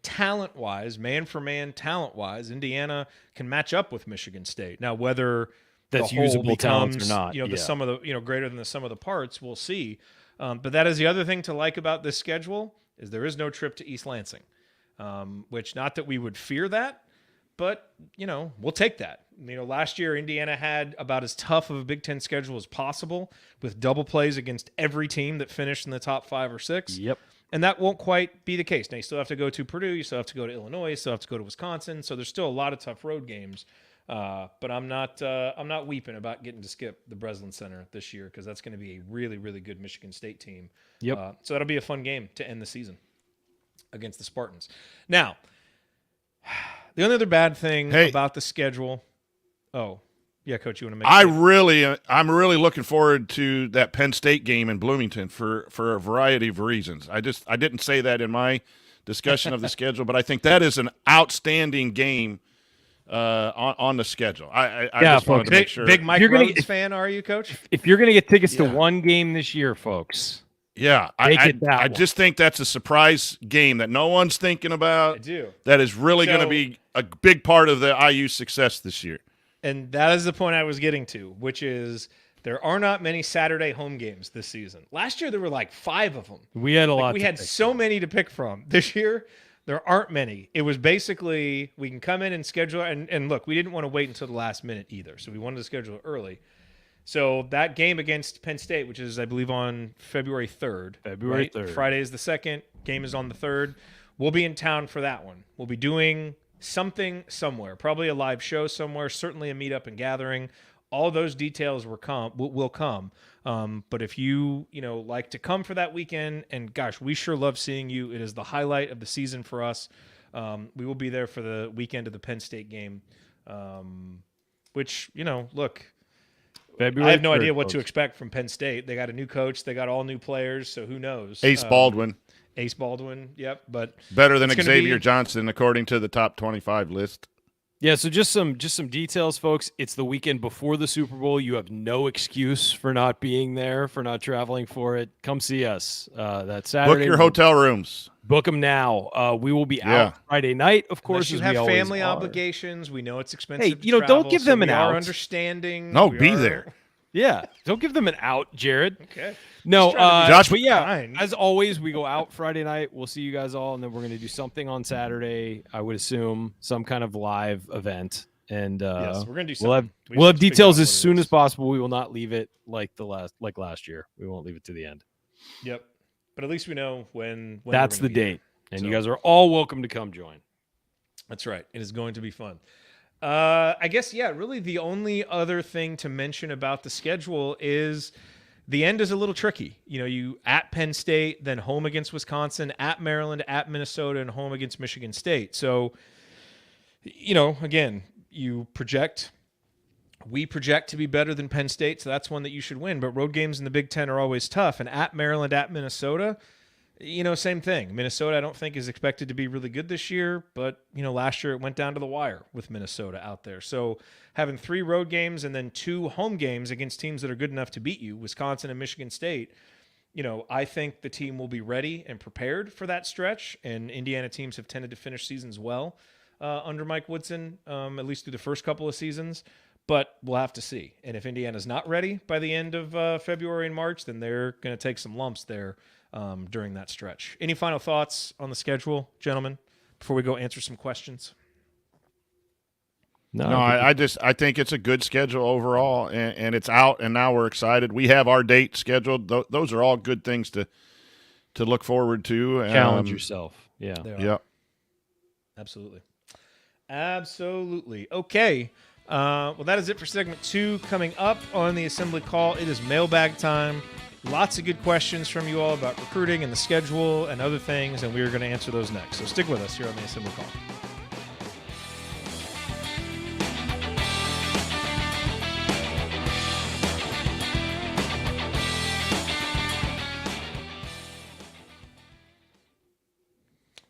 Talent-wise, man-for-man talent-wise, Indiana can match up with Michigan State. Now, whether that's the whole usable talents becomes, or not. the sum of the, greater than the sum of the parts. We'll see. But that is the other thing to like about this schedule is there is no trip to East Lansing, which not that we would fear that, but, we'll take that. Last year, Indiana had about as tough of a Big Ten schedule as possible with double plays against every team that finished in the top 5 or 6. Yep. And that won't quite be the case. Now, you still have to go to Purdue. You still have to go to Illinois. You still have to go to Wisconsin. So there's still a lot of tough road games. But I'm not weeping about getting to skip the Breslin Center this year because that's going to be a really, really good Michigan State team. Yep. So that'll be a fun game to end the season against the Spartans. Now, the only other bad thing about the schedule. Oh, yeah, Coach, you want to make? I'm really looking forward to that Penn State game in Bloomington for a variety of reasons. I didn't say that in my discussion of the schedule, but I think that is an outstanding game on the schedule. I just wanted to make sure. Big Mike Rhodes fan, are you, Coach? If you're going to get tickets to one game this year, folks. Yeah, I just think that's a surprise game that no one's thinking about. I do. That is really going to be a big part of the IU success this year. And that is the point I was getting to, which is there are not many Saturday home games this season. Last year, there were like 5 of them. We had a lot. We had so many to pick from. This year, there aren't many. It was basically we can come in and schedule. And look, we didn't want to wait until the last minute either. So we wanted to schedule it early. So that game against Penn State, which is, I believe, on February 3rd. February 3rd. Friday is the 2nd. Game is on the 3rd. We'll be in town for that one. We'll be doing something somewhere, probably a live show somewhere, certainly a meetup and gathering. All those details will come. But if you like to come for that weekend, and gosh, we sure love seeing you. It is the highlight of the season for us. We will be there for the weekend of the Penn State game, which, look, February I have no 3rd, idea what folks. to expect from Penn State. They got a new coach. They got all new players. So who knows? Ace Baldwin. Yep. But better than Xavier Johnson, according to the top 25 list. Yeah, so just some details, folks. It's the weekend before the Super Bowl. You have no excuse for not being there, for not traveling for it. Come see us that Saturday. Book your hotel rooms. Book them now. We will be out Friday night, of course. Unless you have family obligations. We know it's expensive. Hey, don't give them an out. We are understanding. No, be there. Yeah, don't give them an out, Jared. Okay. No, Josh, but yeah, fine. as always, we go out Friday night. We'll see you guys all, and then we're going to do something on Saturday. I would assume some kind of live event, and yes, we're going to do something. We'll have details as soon as possible. We will not leave it like last year. We won't leave it to the end. Yep, but at least we know when that's the date, there. and you guys are all welcome to come join. That's right. It is going to be fun. I guess, really the only other thing to mention about the schedule is the end is a little tricky. You at Penn State, then home against Wisconsin, at Maryland, at Minnesota, and home against Michigan State. So, again, we project to be better than Penn State, so that's one that you should win. But road games in the Big Ten are always tough. And at Maryland, at Minnesota, same thing. Minnesota, I don't think, is expected to be really good this year, but, last year it went down to the wire with Minnesota out there. So having 3 road games and then 2 home games against teams that are good enough to beat you, Wisconsin and Michigan State, I think the team will be ready and prepared for that stretch, and Indiana teams have tended to finish seasons well under Mike Woodson, at least through the first couple of seasons, but we'll have to see. And if Indiana's not ready by the end of February and March, then they're going to take some lumps there during that stretch. Any final thoughts on the schedule, gentlemen, before we go answer some questions? No, I think it's a good schedule overall, and it's out, and now we're excited. We have our date scheduled. Those are all good things to look forward to. Challenge yourself. Yeah. Yeah. Absolutely. Okay. Well, that is it for segment 2. Coming up on the Assembly Call, it is mailbag time. Lots of good questions from you all about recruiting and the schedule and other things, and we are going to answer those next. So stick with us here on the Assembly Call.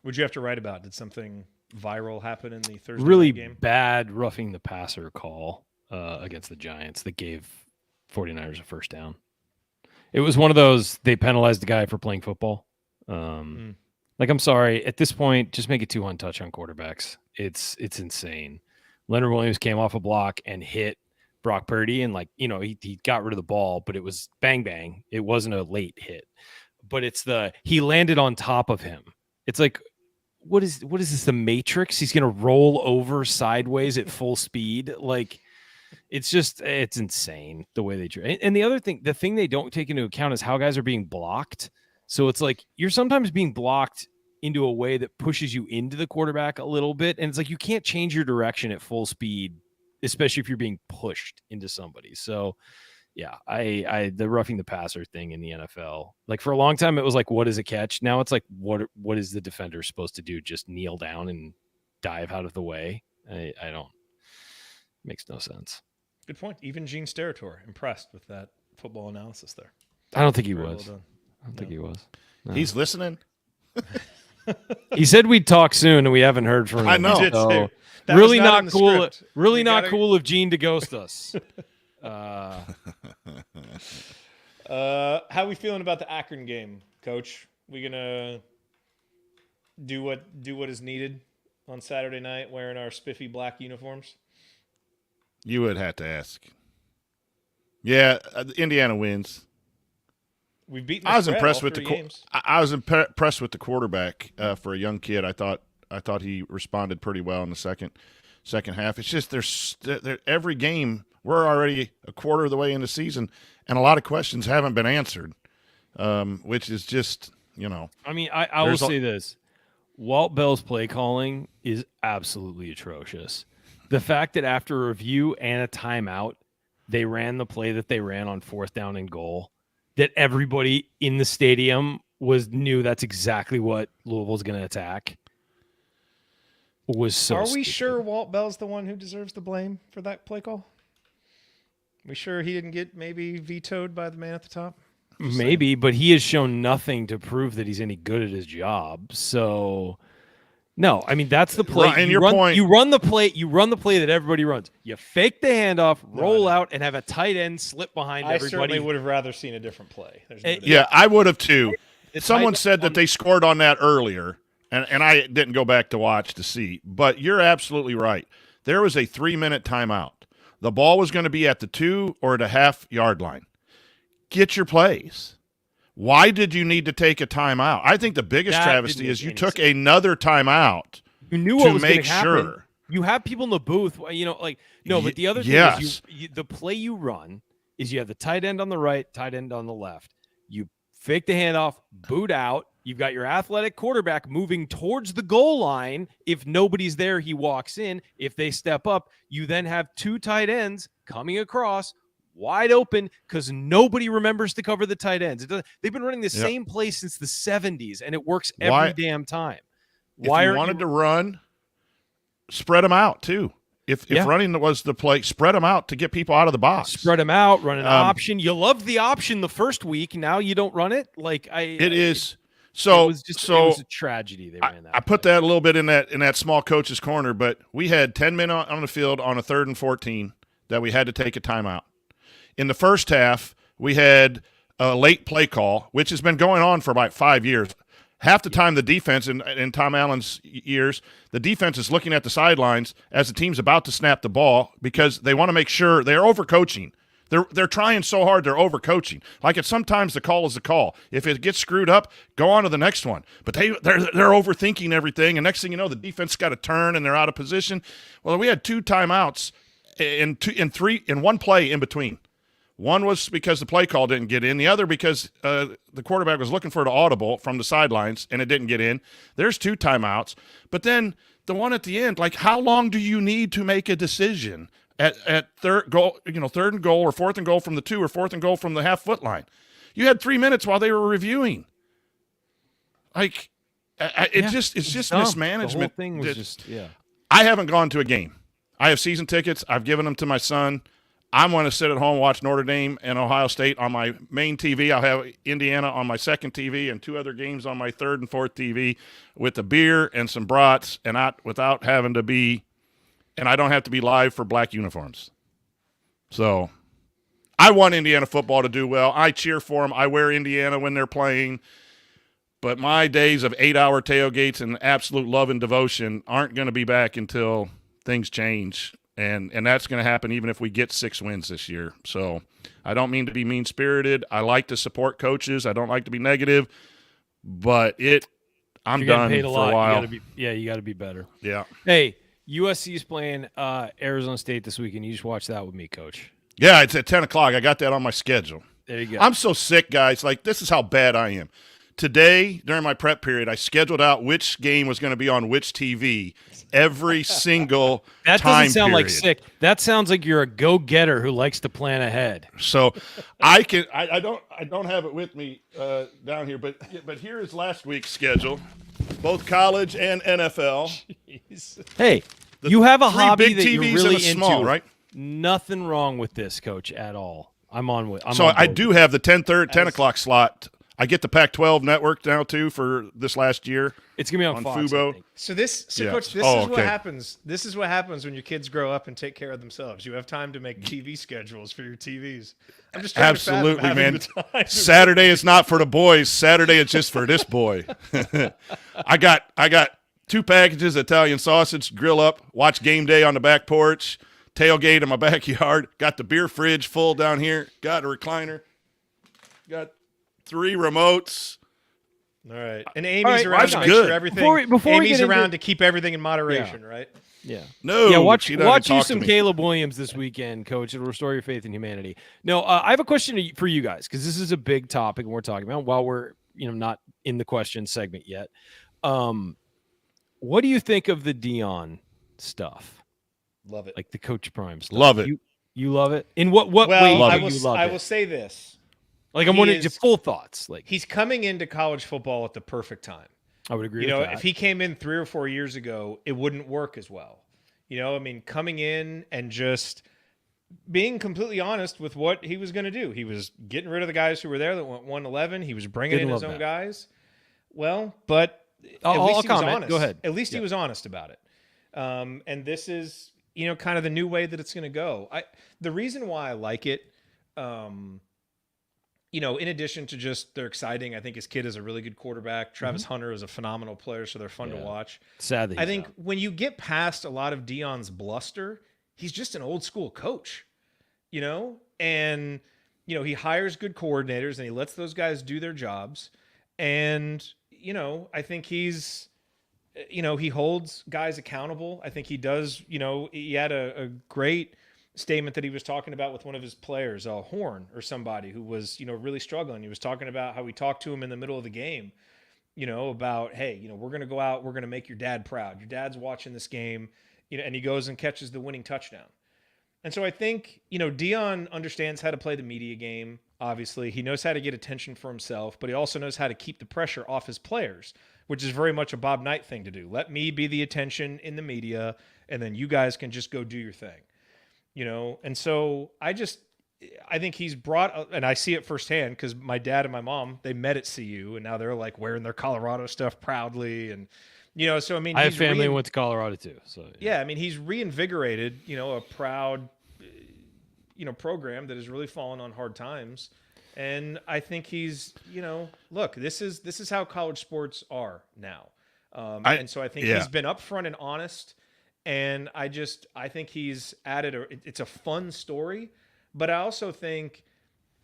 What'd you have to write about? Did something viral happen in the Thursday night game? Really bad roughing the passer call against the Giants that gave 49ers a first down. It was one of those, they penalized the guy for playing football. Like, I'm sorry, at this point, just make it 2 touch on quarterbacks. It's insane. Leonard Williams came off a block and hit Brock Purdy, and like, he got rid of the ball, but it was bang bang. It wasn't a late hit, but it's he landed on top of him. It's like, what is this? The Matrix? He's gonna roll over sideways at full speed. Like, it's insane the way they. And the other thing, the thing they don't take into account is how guys are being blocked. So it's like you're sometimes being blocked into a way that pushes you into the quarterback a little bit, and it's like you can't change your direction at full speed, especially if you're being pushed into somebody. So yeah, the roughing the passer thing in the NFL, like for a long time it was like, what is a catch? Now it's like, what is the defender supposed to do? Just kneel down and dive out of the way? I don't. Makes no sense. Good point. Even Gene Steratore impressed with that football analysis there. I don't think he was. Well done. I don't think he was. No. He's listening. He said we'd talk soon, and we haven't heard from him. I know. So That really was not not in the cool. script. Really We not gotta- cool of Gene to ghost us. How we feeling about the Akron game, Coach? We gonna do what is needed on Saturday night, wearing our spiffy black uniforms? You would have to ask. Yeah, Indiana wins. We've beaten. I was spread impressed all with three the games. I was impressed with the quarterback for a young kid. I thought he responded pretty well in the second half. It's just there's every game we're already a quarter of the way in the season, and a lot of questions haven't been answered, which is just I mean, I will say this: Walt Bell's play calling is absolutely atrocious. The fact that after a review and a timeout, they ran the play that they ran on 4th down and goal, that everybody in the stadium knew that's exactly what Louisville's going to attack, was so Are we stupid. sure Walt Bell's the one who deserves the blame for that play call? We sure he didn't get maybe vetoed by the man at the top? Maybe, but he has shown nothing to prove that he's any good at his job. So, no, I mean, that's the play. Right, and your point- You run the play that everybody runs. You fake the handoff, roll out, and have a tight end slip behind I everybody. certainly would have rather seen a different play. There's no doubt. Yeah, I would have too. Someone tight said that they scored on that earlier, and I didn't go back to watch to see. But you're absolutely right. There was a 3-minute timeout. The ball was going to be at the 2 or the half-yard line. Get your plays. Why did you need to take a timeout? I think the biggest That travesty didn't is make you any took sense. another timeout You knew to what was going make to happen. sure. You have people in the booth, but the other thing Yes. is the play you run is you have the tight end on the right, tight end on the left. You fake the handoff, boot out. You've got your athletic quarterback moving towards the goal line. If nobody's there, he walks in. If they step up, you then have 2 tight ends coming across wide open because nobody remembers to cover the tight ends. They've been running the same play since the 70s, and it works every damn time. If you wanted to run, spread them out too. If running was the play, spread them out to get people out of the box. Spread them out, run an option. You loved the option the first week. Now you don't run it. It is. So it was a tragedy. They ran that. I put that a little bit in that small coach's corner, but we had 10 men on the field on a 3rd and 14 that we had to take a timeout. In the first half, we had a late play call, which has been going on for about 5 years. Half the time, the defense, in Tom Allen's years, the defense is looking at the sidelines as the team's about to snap the ball because they want to make sure they're overcoaching. They're trying so hard, they're overcoaching. Like sometimes the call is the call. If it gets screwed up, go on to the next one. But they're overthinking everything, and next thing you know, the defense got to turn and they're out of position. Well, we had 2 timeouts in one play in between. One was because the play call didn't get in. The other because the quarterback was looking for an audible from the sidelines, and it didn't get in. There's 2 timeouts. But then the one at the end, like how long do you need to make a decision at third goal, 3rd and goal or 4th and goal from the 2 or 4th and goal from the half-foot line? You had 3 minutes while they were reviewing. Like it's just dumb. mismanagement. The whole thing was I haven't gone to a game. I have season tickets. I've given them to my son. I'm going to sit at home, watch Notre Dame and Ohio State on my main TV. I'll have Indiana on my second TV and 2 other games on my 3rd and 4th TV with a beer and some brats and without having to be, and I don't have to be live for black uniforms. So I want Indiana football to do well. I cheer for them. I wear Indiana when they're playing. But my days of 8-hour tailgates and absolute love and devotion aren't going to be back until things change And that's going to happen even if we get 6 wins this year. So I don't mean to be mean-spirited. I like to support coaches. I don't like to be negative. But I'm You're done paid a for lot. a while. You got to be better. Yeah. Hey, USC is playing Arizona State this weekend. You just watch that with me, Coach. Yeah, it's at 10 o'clock. I got that on my schedule. There you go. I'm so sick, guys. Like, this is how bad I am. Today, during my prep period, I scheduled out which game was going to be on which TV every single that time doesn't sound period. like sick. That sounds like you're a go-getter who likes to plan ahead. So I don't have it with me down here, but here is last week's schedule, both college and NFL. Jeez. Hey, you have a 3 hobby big that TVs you're really and a small, into. right? Nothing wrong with this, Coach, at all. I'm on with. So I do have the 10 o'clock slot. I get the Pac-12 network now too for this last year. It's gonna be on Fox, Fubo. I think. So Yeah. Coach, this Oh, is what okay. happens. This is what happens when your kids grow up and take care of themselves. You have time to make TV schedules for your TVs. I'm just trying Absolutely, to fathom having man. the time to- Saturday is not for the boys. Saturday is just for this boy. I got 2 packages of Italian sausage, grill up, watch game day on the back porch, tailgate in my backyard. Got the beer fridge full down here. Got a recliner. Got 3 remotes. All right, and Amy's right, around life's to make good. sure everything. Before we Amy's get around into- to keep everything in moderation, right? Yeah. No, Yeah, watch she doesn't you talk to some me. Caleb Williams this weekend, Coach. It'll restore your faith in humanity. No, I have a question for you guys because this is a big topic and we're talking about while we're not in the question segment yet. What do you think of the Dion stuff? Love it. Like the Coach Prime stuff. Love it. You love it. In what way Well, do I you will. love I it? will say this: Like I'm he wondering is- your full thoughts. Like he's coming into college football at the perfect time. I would agree. You with know, that. if he came in 3 or 4 years ago, it wouldn't work as well. You know, I mean, coming in and just being completely honest with what he was going to do. He was getting rid of the guys who were there that went 111. He was bringing Didn't in his love own that. guys. Well, but I'll at least he was comment. honest. Go ahead. At least he Yep. was honest about it. And this is, kind of the new way that it's going to go. The reason why I like it, in addition to just they're exciting, I think his kid is a really good quarterback. Travis Hunter is a phenomenal player, so they're fun to watch. Sad that I he's think out. when you get past a lot of Dion's bluster, he's just an old school coach, and, he hires good coordinators and he lets those guys do their jobs. And, I think he's, he holds guys accountable. I think he does, he had a great statement that he was talking about with one of his players, Horn or somebody who was, really struggling. He was talking about how he talked to him in the middle of the game, about, hey, we're going to go out, we're going to make your dad proud. Your dad's watching this game, and he goes and catches the winning touchdown. And so I think, Dion understands how to play the media game. Obviously, he knows how to get attention for himself, but he also knows how to keep the pressure off his players, which is very much a Bob Knight thing to do. Let me be the attention in the media, and then you guys can just go do your thing. And so I think he's brought, and I see it firsthand because my dad and my mom, they met at CU and now they're like wearing their Colorado stuff proudly. And, so I mean, I have he's family who went to Colorado too. So yeah, I mean, he's reinvigorated, a proud, program that has really fallen on hard times. And I think he's, look, this is how college sports are now. And so I think he's been upfront and honest. And I think he's added it's a fun story, but I also think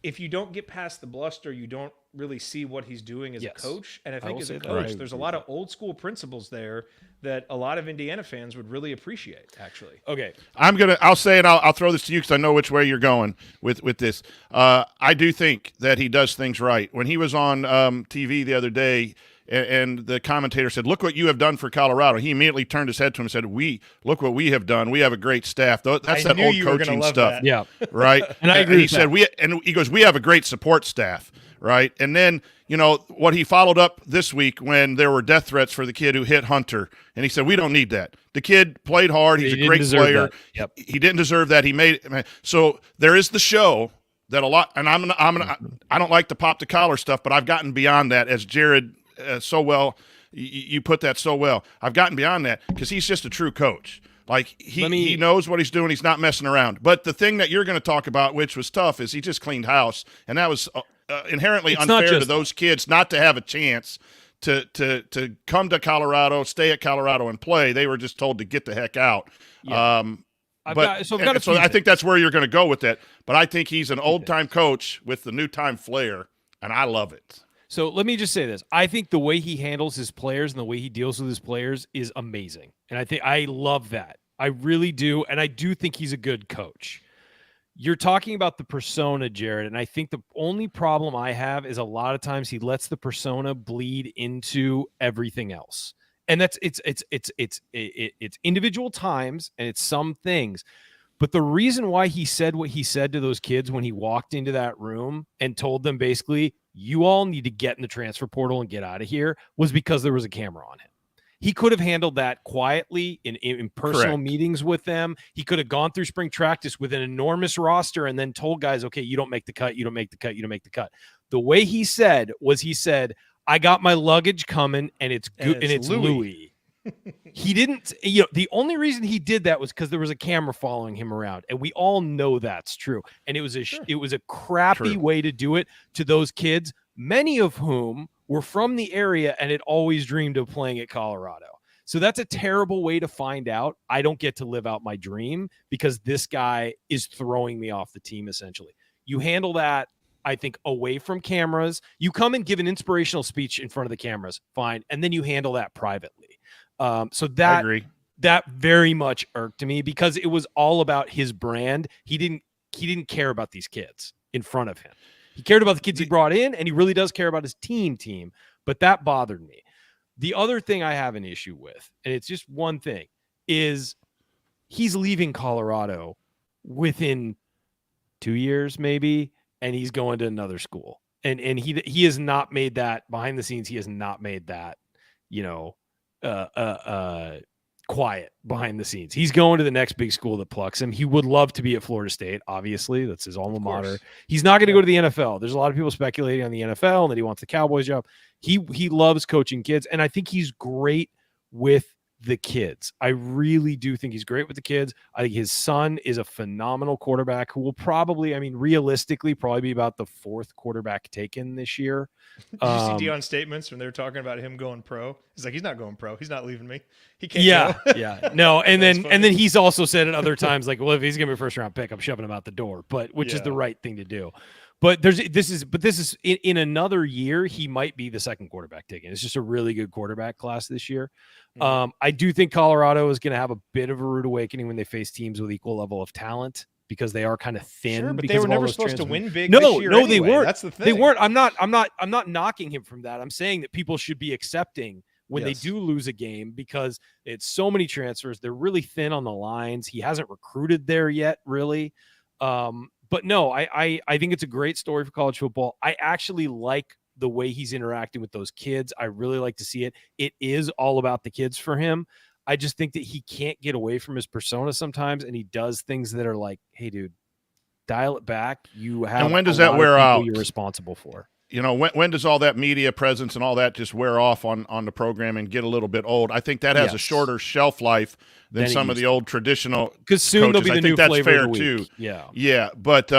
if you don't get past the bluster, you don't really see what he's doing as a coach. And I think as a coach, there's a lot of old school principles there that a lot of Indiana fans would really appreciate, actually. Okay. I'll say it. I'll throw this to you because I know which way you're going with this. I do think that he does things right. When he was on TV the other day, and the commentator said, "Look what you have done for Colorado," he immediately turned his head to him and said, "Look what we have done. We have a great staff." That's that old coaching stuff, Yeah. right? And I agree He with said, that. he goes, "We have a great support staff." Right. And then, what he followed up this week when there were death threats for the kid who hit Hunter. And he said, we don't need that. The kid played hard. He's a great player. That. Yep. He didn't deserve that. He made it. So there is the show that a lot, and I don't like to pop the collar stuff, but I've gotten beyond that as Jared so well. You put that so well. I've gotten beyond that because he's just a true coach. Like he knows what he's doing. He's not messing around. But the thing that you're going to talk about, which was tough, is he just cleaned house, and that was inherently unfair to those kids not to have a chance to come to Colorado, stay at Colorado, and play. They were just told to get the heck out. Yeah. I've got a few I think things. that's where you're going to go with that. But I think he's an old-time coach with the new-time flair, and I love it. So let me just say this. I think the way he handles his players and the way he deals with his players is amazing. And I love that. I really do. And I do think he's a good coach. You're talking about the persona, Jared, and I think the only problem I have is a lot of times he lets the persona bleed into everything else. And that's it's individual times and it's some things. But the reason why he said what he said to those kids when he walked into that room and told them basically, you all need to get in the transfer portal and get out of here, was because there was a camera on him. He could have handled that quietly in personal meetings with them. He could have gone through spring practice with an enormous roster and then told guys, okay, you don't make the cut, you don't make the cut, you don't make the cut. The way he said, I got my luggage coming and it's good and it's Louis. He didn't, the only reason he did that was because there was a camera following him around, and we all know that's true. And it was a crappy way to do it to those kids, many of whom were from the area and had always dreamed of playing at Colorado. So that's a terrible way to find out I don't get to live out my dream because this guy is throwing me off the team. Essentially, you handle that, I think, away from cameras. You come and give an inspirational speech in front of the cameras, fine, and then you handle that privately. So that very much irked me because it was all about his brand. He didn't care about these kids in front of him. He cared about the kids he brought in, and he really does care about his team. But that bothered me. The other thing I have an issue with, and it's just one thing, is he's leaving Colorado within 2 years, maybe, and he's going to another school. And he has not made that behind the scenes. He has not made that, quiet behind the scenes. He's going to the next big school that plucks him. He would love to be at Florida State. Obviously, that's his alma mater. He's not going to go to the NFL. There's a lot of people speculating on the NFL and that he wants the Cowboys job. He loves coaching kids, and I think he's great with the kids. I really do think he's great with the kids. I think his son is a phenomenal quarterback who will probably, realistically, probably be about the fourth quarterback taken this year. Did you see Deion's statements when they were talking about him going pro? He's like, he's not going pro. He's not leaving me. He can't. Yeah. No, and then he's also said at other times, like, well, if he's gonna be a first round pick, I'm shoving him out the door. But which is the right thing to do. But this is in another year, he might be the second quarterback taken. It's just a really good quarterback class this year. I do think Colorado is going to have a bit of a rude awakening when they face teams with equal level of talent because they are kind of thin. Sure, but they were never supposed to win big. No, this year anyway. They weren't. That's the thing. They weren't. I'm not knocking him from that. I'm saying that people should be accepting when they do lose a game because it's so many transfers. They're really thin on the lines. He hasn't recruited there yet, really. But no, I think it's a great story for college football. I actually like the way he's interacting with those kids. I really like to see it. It is all about the kids for him. I just think that he can't get away from his persona sometimes, and he does things that are like, hey, dude, dial it back. You have and when does that wear out? You're responsible for. When does all that media presence and all that just wear off on the program and get a little bit old? I think that has a shorter shelf life than some of the old traditional because soon coaches. They'll be the new flavor of the week. Too. Yeah. But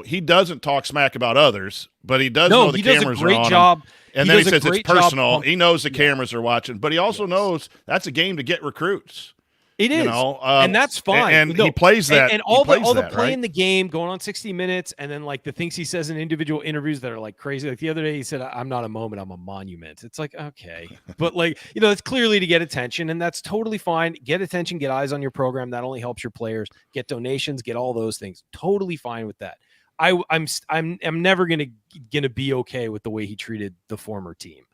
he doesn't talk smack about others, but he does know the cameras are on him. And then he says it's personal. He knows the cameers are watching, but he also knows that's a game to get recruits. It is, and that's fine. And he plays that. And all the play in the game, going on 60 Minutes, and then like the things he says in individual interviews that are like crazy. Like the other day, he said, "I'm not a moment, I'm a monument." It's like, okay, but like it's clearly to get attention, and that's totally fine. Get attention, get eyes on your program. That only helps your players. Get donations, get all those things. Totally fine with that. I'm never gonna be okay with the way he treated the former team.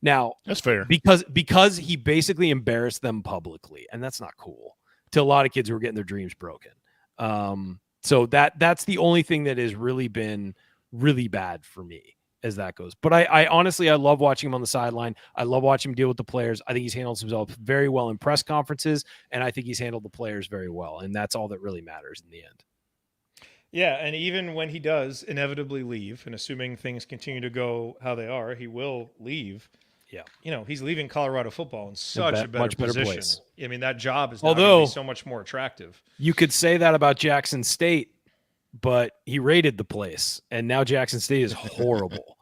Now that's fair because he basically embarrassed them publicly, and that's not cool to a lot of kids who are getting their dreams broken. So that's the only thing that has really been really bad for me as that goes. But I honestly, I love watching him on the sideline. I love watching him deal with the players. I think he's handled himself very well in press conferences, and I think he's handled the players very well, and that's all that really matters in the end. Yeah, and even when he does inevitably leave, and assuming things continue to go how they are, he will leave. Yeah, he's leaving Colorado football in such a much better position. Place. I mean, that job is now going to be so much more attractive. You could say that about Jackson State, but he raided the place, and now Jackson State is horrible.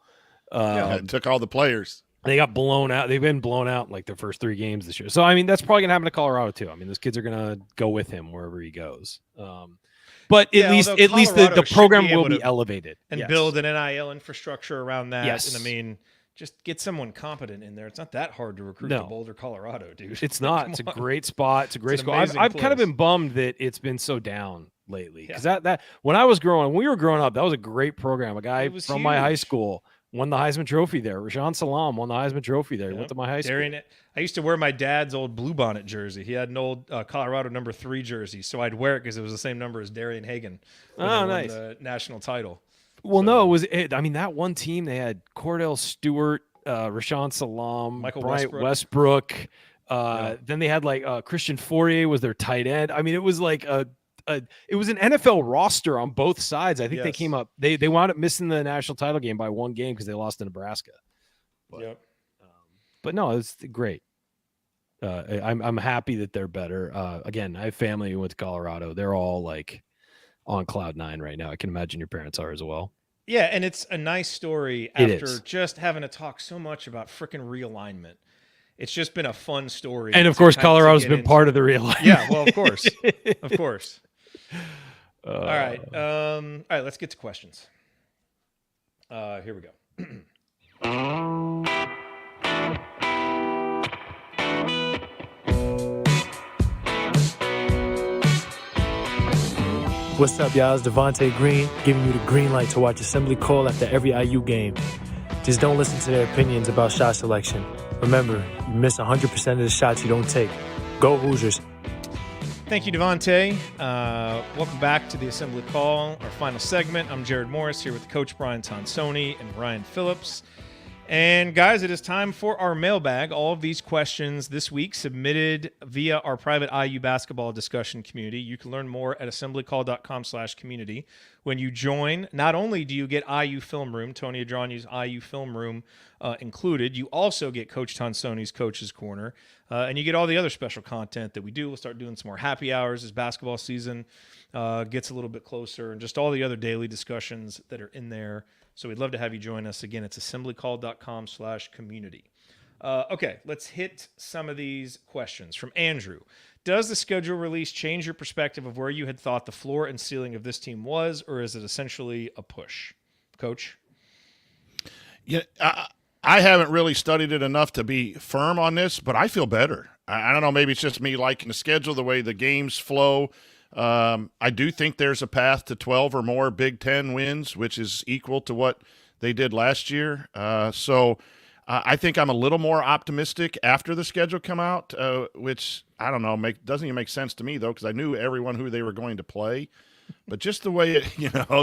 It took all the players. They got blown out. They've been blown out in like their first 3 games this year. So I mean, that's probably gonna happen to Colorado too. I mean, those kids are gonna go with him wherever he goes. But at least Colorado the should program be will able be to- elevated and Yes. build an NIL infrastructure around that. Yes. And I mean, just get someone competent in there. It's not that hard to recruit to Boulder, Colorado, dude. It's not. Come It's a on. great spot. It's a great It's an school. amazing I've kind of place. been bummed that it's been so down lately because that when we were growing up, that was a great program. A guy It was from my high huge. school won the Heisman Trophy there. Rashawn Salam won the Heisman Trophy there. He went to my high school. I used to wear my dad's old Bluebonnet jersey. He had an old Colorado number 3 jersey, so I'd wear it because it was the same number as Darian Hagan. When they won Nice. the national title. Well, no, it was. I mean, that one team they had Cordell Stewart, Rashawn Salam, Michael Bryant Westbrook. Then they had like Christian Fourier was their tight end. I mean, it was like it was an NFL roster on both sides. I think they Yes. came up. They wound up missing the national title game by 1 game because they lost to Nebraska. Yep. But no, it's great. I'm happy that they're better. Again, I have family who went to Colorado. They're all like on cloud 9 right now. I can imagine your parents are as well. Yeah, and it's a nice story It after is. just having to talk so much about freaking realignment. It's just been a fun story. And of to course, kind of Colorado's get been into. part of the realignment. Yeah, well, of course. Of course. All right. All right, let's get to questions. Here we go. What's up, y'all? It's Devontae Green giving you the green light to watch Assembly Call after every IU game. Just don't listen to their opinions about shot selection. Remember, you miss 100% of the shots you don't take. Go Hoosiers. Thank you, Devontae. Welcome back to the Assembly Call, our final segment. I'm Jared Morris here with Coach Brian Tonsoni and Ryan Phillips. And guys, it is time for our mailbag. All of these questions this week submitted via our private IU basketball discussion community. You can learn more at assemblycall.com/community. When you join, not only do you get IU Film Room, Tony Adragno's IU Film Room included, you also get Coach Tonsoni's Coach's Corner, and you get all the other special content that we do. We'll start doing some more happy hours as basketball season gets a little bit closer, and just all the other daily discussions that are in there. So we'd love to have you join us. Again, it's assemblycall.com/community. Okay, let's hit some of these questions. From Andrew. Does the schedule release change your perspective of where you had thought the floor and ceiling of this team was, or is it essentially a push? Coach? Yeah, I haven't really studied it enough to be firm on this, but I feel better. I don't know, maybe it's just me liking the schedule, the way the games flow. I do think there's a path to 12 or more Big Ten wins, which is equal to what they did last year. So I think I'm a little more optimistic after the schedule come out, which I don't know, doesn't even make sense to me though, because I knew everyone who they were going to play. But just the way it,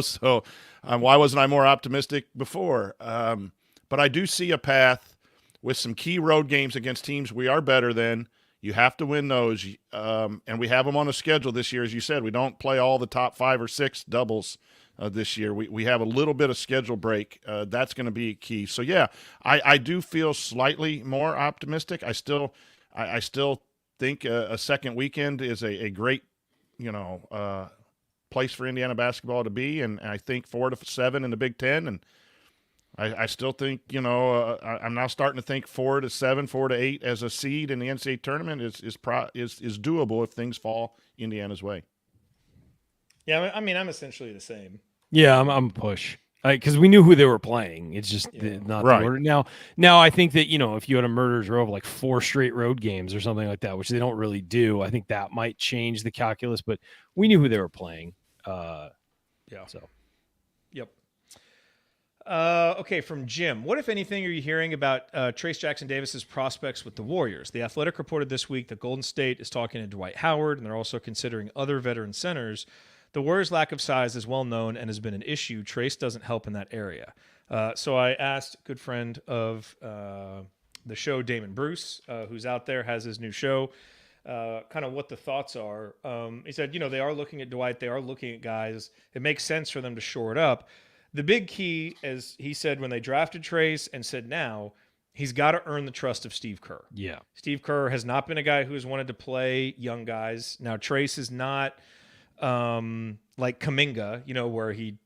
so why wasn't I more optimistic before? But I do see a path with some key road games against teams we are better than. You have to win those, and we have them on a schedule this year. As you said, we don't play all the top 5 or 6 doubles this year. We have a little bit of schedule break. That's going to be key. So, yeah, I do feel slightly more optimistic. I still think a second weekend is a great, place for Indiana basketball to be, and I think 4 to 7 in the Big Ten, and I still think, I'm now starting to think 4 to 7, 4 to 8 as a seed in the NCAA tournament is doable if things fall Indiana's way. Yeah, I mean, I'm essentially the same. Yeah, I'm a push because we knew who they were playing. It's just not Right. the order. Now I think that if you had a murderer's row of like 4 straight road games or something like that, which they don't really do, I think that might change the calculus. But we knew who they were playing. Yeah. So. Yep. Okay, from Jim. What, if anything, are you hearing about Trace Jackson Davis's prospects with the Warriors? The Athletic reported this week that Golden State is talking to Dwight Howard, and they're also considering other veteran centers. The Warriors' lack of size is well known and has been an issue. Trace doesn't help in that area. So I asked a good friend of the show, Damon Bruce, who's out there, has his new show, kind of what the thoughts are. He said, they are looking at Dwight. They are looking at guys. It makes sense for them to shore it up. The big key, as he said when they drafted Trace and said now, he's got to earn the trust of Steve Kerr. Yeah. Steve Kerr has not been a guy who has wanted to play young guys. Now, Trace is not like Kuminga, where he,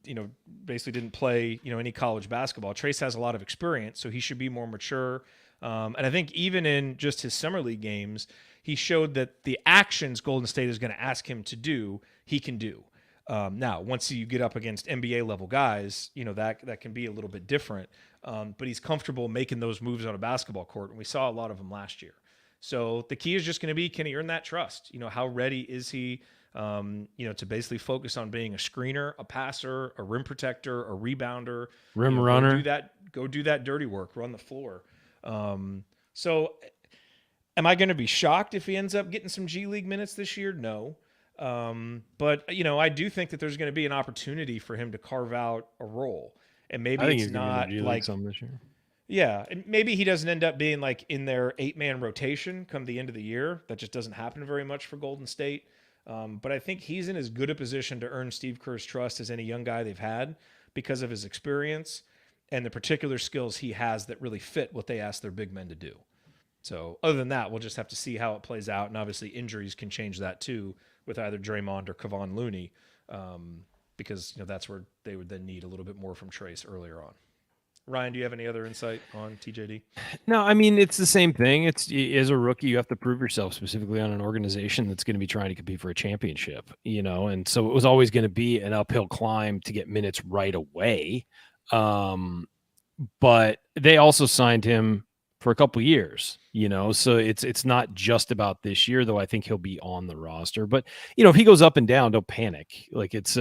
basically didn't play, any college basketball. Trace has a lot of experience, so he should be more mature. And I think even in just his summer league games, he showed that the actions Golden State is going to ask him to do, he can do. Now, once you get up against NBA level guys, that can be a little bit different. But he's comfortable making those moves on a basketball court, and we saw a lot of them last year. So the key is just going to be, can he earn that trust? How ready is he, to basically focus on being a screener, a passer, a rim protector, a rebounder, rim runner. Go do that dirty work, run the floor. So am I going to be shocked if he ends up getting some G League minutes this year? No. But I do think that there's going to be an opportunity for him to carve out a role, and maybe it's not like some this year. Yeah, and maybe he doesn't end up being like in their 8-man rotation come the end of the year. That just doesn't happen very much for Golden State. But I think he's in as good a position to earn Steve Kerr's trust as any young guy they've had because of his experience and the particular skills he has that really fit what they ask their big men to do. So other than that, we'll just have to see how it plays out. And obviously injuries can change that too with either Draymond or Kevon Looney, because that's where they would then need a little bit more from Trace earlier on. Ryan, do you have any other insight on TJD? No, I mean, it's the same thing. As a rookie, you have to prove yourself, specifically on an organization that's going to be trying to compete for a championship, and so it was always going to be an uphill climb to get minutes right away. But they also signed him for a couple years, so it's not just about this year, though I think he'll be on the roster. But if he goes up and down, don't panic. Like it's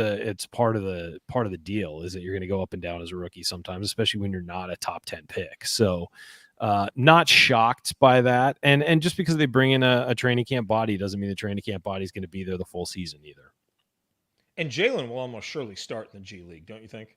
part of the deal is that you're going to go up and down as a rookie sometimes, especially when you're not a top 10 pick. So not shocked by that. And just because they bring in a training camp body doesn't mean the training camp body is going to be there the full season either. And Jalen will almost surely start in the G League, don't you think?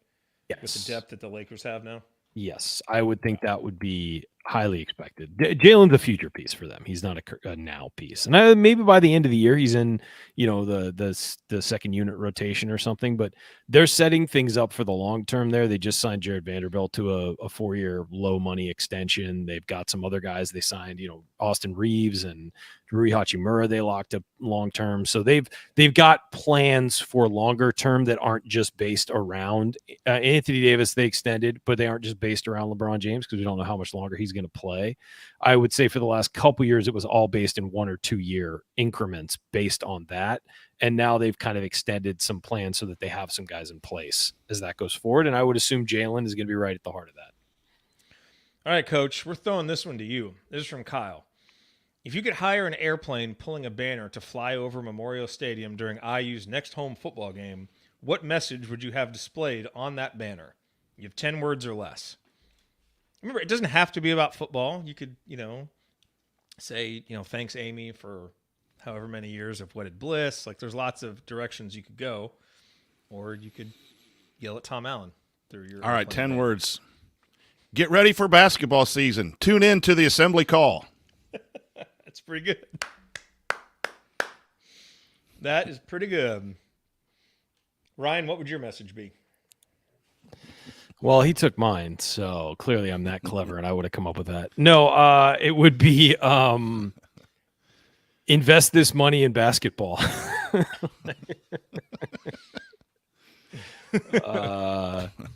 Yes. With the depth that the Lakers have now. Yes, I would think that would be highly expected. Jalen's a future piece for them. He's not a now piece. And maybe by the end of the year, he's in, the second unit rotation or something. But they're setting things up for the long term there. They just signed Jared Vanderbilt to a 4-year low money extension. They've got some other guys they signed, Austin Reeves and Rui Hachimura they locked up long term. So they've got plans for longer term that aren't just based around Anthony Davis. They extended, but they aren't just based around LeBron James because we don't know how much longer he's going to play. I would say for the last couple years, it was all based in 1 or 2 year increments based on that. And now they've kind of extended some plans so that they have some guys in place as that goes forward. And I would assume Jalen is going to be right at the heart of that. All right, Coach, we're throwing this one to you. This is from Kyle. If you could hire an airplane pulling a banner to fly over Memorial Stadium during IU's next home football game, what message would you have displayed on that banner? You have 10 words or less. Remember, it doesn't have to be about football. You could, say, thanks, Amy, for however many years of wedded bliss. Like, there's lots of directions you could go. Or you could yell at Tom Allen through your... All right, 10 words. Get ready for basketball season. Tune in to the assembly call. That's pretty good. That is pretty good. Ryan, what would your message be? Well, he took mine, so clearly I'm that clever, and I would have come up with that. No, it would be invest this money in basketball.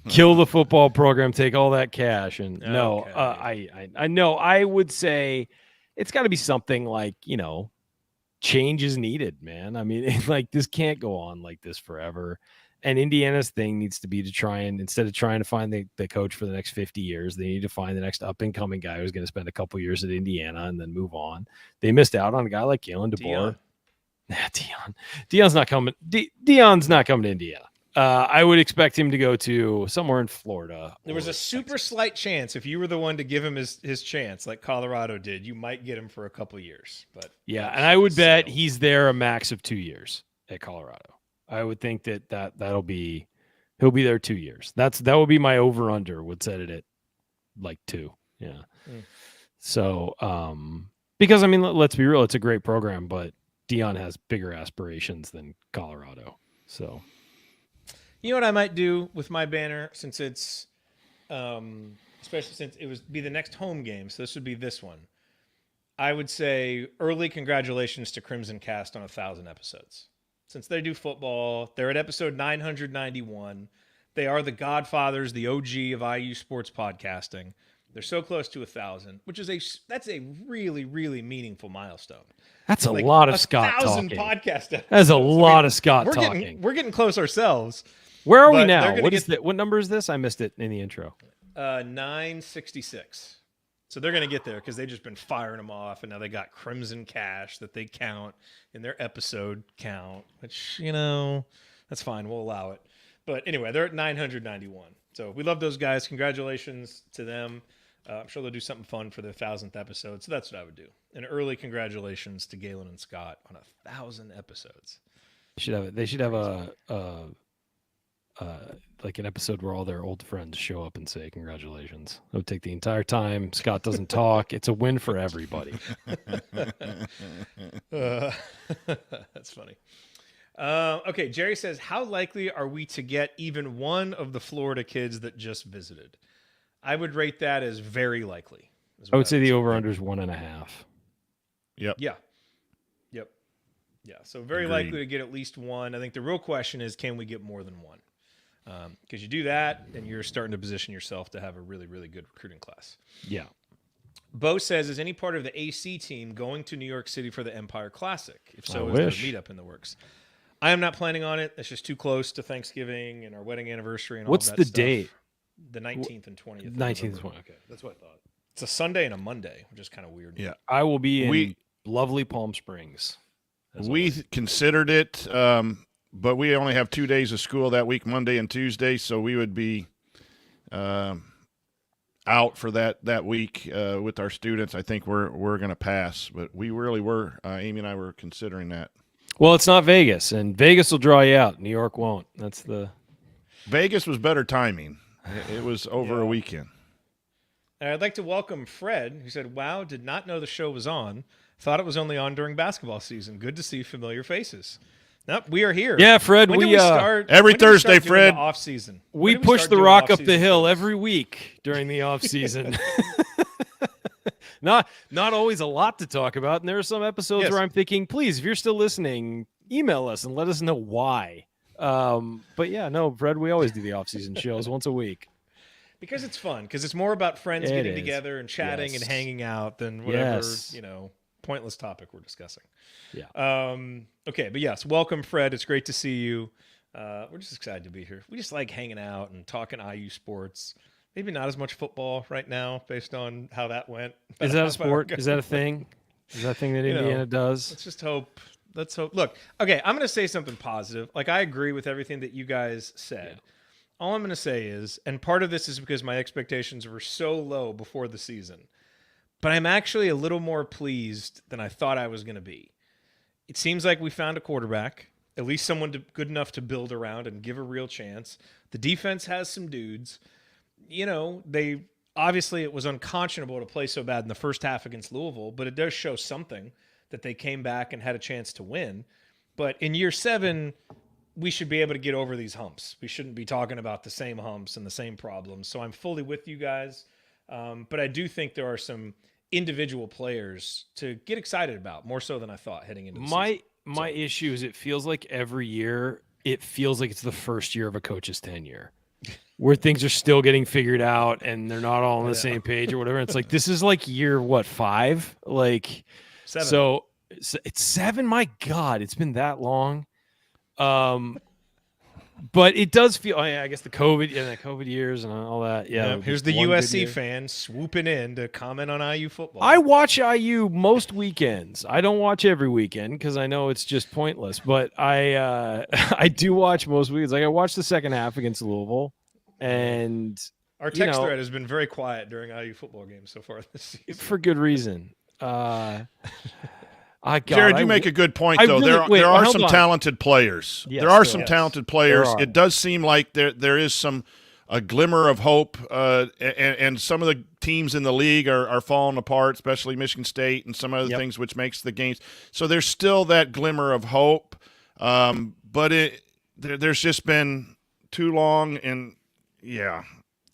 Kill the football program, take all that cash, and I know. I would say it's got to be something like change is needed, man. I mean, like this can't go on like this forever. And Indiana's thing needs to be to try and instead of trying to find the coach for the next 50 years, they need to find the next up and coming guy who's going to spend a couple years at Indiana and then move on. They missed out on a guy like Kalen DeBoer. Deion's not coming. Deion's not coming to Indiana. I would expect him to go to somewhere in Florida. There was a super slight chance if you were the one to give him his chance, like Colorado did, you might get him for a couple years. But yeah, and I would bet he's there a max of 2 years at Colorado. I would think he'll be there 2 years. That would be my over under. Would set it at like 2. Yeah. So because I mean, let's be real, it's a great program, but Deion has bigger aspirations than Colorado. So. You know what I might do with my banner, since it's, especially since it would be the next home game, so this would be this one. I would say early congratulations to Crimson Cast on 1,000 episodes. Since they do football, they're at episode 991. They are the godfathers, the OG of IU sports podcasting. They're so close to 1,000, which is that's a really, really meaningful milestone. That's a lot of Scott 1,000 talking. podcast episodes. That's a lot of Scott we're talking. We're getting close ourselves. Where are we but now? What number is this? I missed it in the intro. 966. So they're going to get there because they've just been firing them off, and now they got Crimson Cash that they count in their episode count, which, that's fine. We'll allow it. But anyway, they're at 991. So we love those guys. Congratulations to them. I'm sure they'll do something fun for their 1,000th episode. So that's what I would do. An early congratulations to Galen and Scott on 1,000 episodes. They should have like an episode where all their old friends show up and say congratulations. It would take the entire time. Scott doesn't talk. It's a win for everybody. That's funny. Okay, Jerry says, how likely are we to get even one of the Florida kids that just visited? I would rate that as very likely. I would say the over-under is 1.5. Yep. Yeah. So very Agreed. likely to get at least one. I think the real question is, can we get more than one? Because you do that, and you're starting to position yourself to have a really, really good recruiting class. Yeah. Bo says, is any part of the AC team going to New York City for the Empire Classic? If so, I is there a wish. meetup in the works? I am not planning on it. It's just too close to Thanksgiving and our wedding anniversary and What's all that the stuff. date? The 19th and 20th. of 19th. November. Okay, that's what I thought. It's a Sunday and a Monday, which is kind of weird. Yeah. I will be in lovely Palm Springs. We considered it, but we only have 2 days of school that week, Monday and Tuesday, so we would be out for that week with our students. I think we're going to pass, but we really were. Amy and I were considering that. Well, it's not Vegas, and Vegas will draw you out. New York won't. Vegas was better timing. It was over a weekend. And I'd like to welcome Fred, who said, wow, did not know the show was on. Thought it was only on during basketball season. Good to see familiar faces. Nope, we are here. Yeah, Fred, when we did we start every when did we Thursday, start doing Fred. the off season. We push the rock up the hill every week during the off season. Not always a lot to talk about, and there are some episodes where I'm thinking, please, if you're still listening, email us and let us know why. But yeah, no, Fred, we always do the off season shows once a week. Because it's fun. Because it's more about friends getting together and chatting and hanging out than whatever pointless topic we're discussing. Yeah. Okay, but yes, welcome, Fred. It's great to see you. We're just excited to be here. We just like hanging out and talking IU sports. Maybe not as much football right now, based on how that went. Is that a sport? Is that a thing? Is that a thing that Indiana does? Let's just hope. Let's hope. Look, okay, I'm going to say something positive. Like, I agree with everything that you guys said. Yeah. All I'm going to say is, and part of this is because my expectations were so low before the season, but I'm actually a little more pleased than I thought I was going to be. It seems like we found a quarterback, at least someone good enough to build around and give a real chance. The defense has some dudes. Obviously it was unconscionable to play so bad in the first half against Louisville, but it does show something that they came back and had a chance to win. But in year 7, we should be able to get over these humps. We shouldn't be talking about the same humps and the same problems. So I'm fully with you guys. But I do think there are some individual players to get excited about, more so than I thought heading into the season. My issue is it feels like every year, it feels like it's the first year of a coach's tenure, where things are still getting figured out and they're not all on the same page or whatever. It's like, this is like year, 5? Like, 7. So it's 7. My God, it's been that long. But it does feel, I guess the COVID years and all that. Yeah. Here's the USC fan swooping in to comment on IU football. I watch IU most weekends. I don't watch every weekend because I know it's just pointless, but I do watch most weekends. Like, I watched the second half against Louisville, and our text thread has been very quiet during IU football games so far this season. For good reason. Jared, you make a good point, though. Really, there are some talented players. Yes, there are some talented players. It does seem like there is a glimmer of hope, and some of the teams in the league are falling apart, especially Michigan State and some other things, which makes the games. So there's still that glimmer of hope, but there's just been too long, and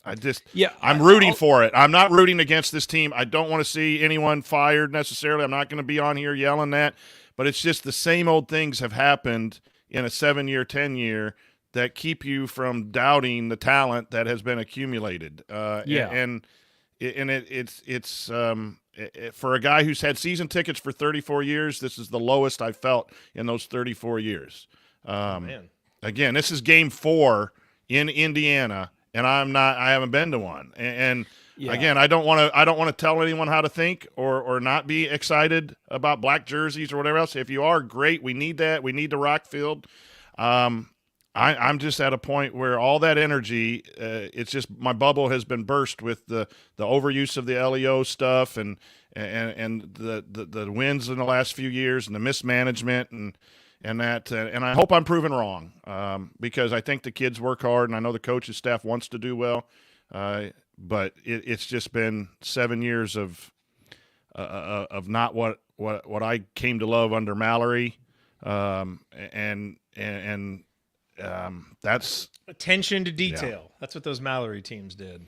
I'm rooting for it. I'm not rooting against this team. I don't want to see anyone fired necessarily. I'm not going to be on here yelling that, but it's just the same old things have happened in a 7-year, 10-year that keep you from doubting the talent that has been accumulated. And For a guy who's had season tickets for 34 years, this is the lowest I've felt in those 34 years. Man. Again, this is game 4 in Indiana, and I haven't been to one. And again, I don't want to tell anyone how to think or not be excited about black jerseys or whatever else. If you are, great. We need that. We need the rock field. I'm just at a point where all that energy, it's just my bubble has been burst with the overuse of the LEO stuff and the wins in the last few years and the mismanagement and I hope I'm proven wrong because I think the kids work hard and I know the coaching staff wants to do well, but it's just been 7 years of not what I came to love under Mallory, and that's attention to detail. Yeah. That's what those Mallory teams did.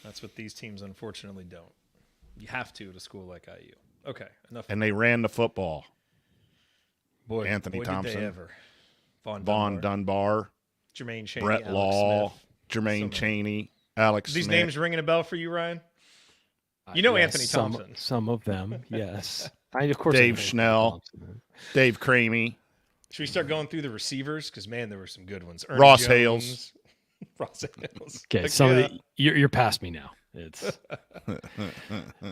That's what these teams unfortunately don't. You have to at a school like IU. Okay, enough. And they ran the football. Boy, Anthony Thompson, did they ever. Vaughn Dunbar, Jermaine Chaney, Brett Alex Law, Smith. Jermaine Chaney, Alex These Smith. names ringing a bell for you, Ryan? You know yes, Anthony Thompson. Some of them, yes. Of course. Dave Schnell, Dave Cramey. Should we start going through the receivers? Because man, there were some good ones. Ernie Ross Jones. Hales. Ross Hales. Okay, some of the you're past me now. It's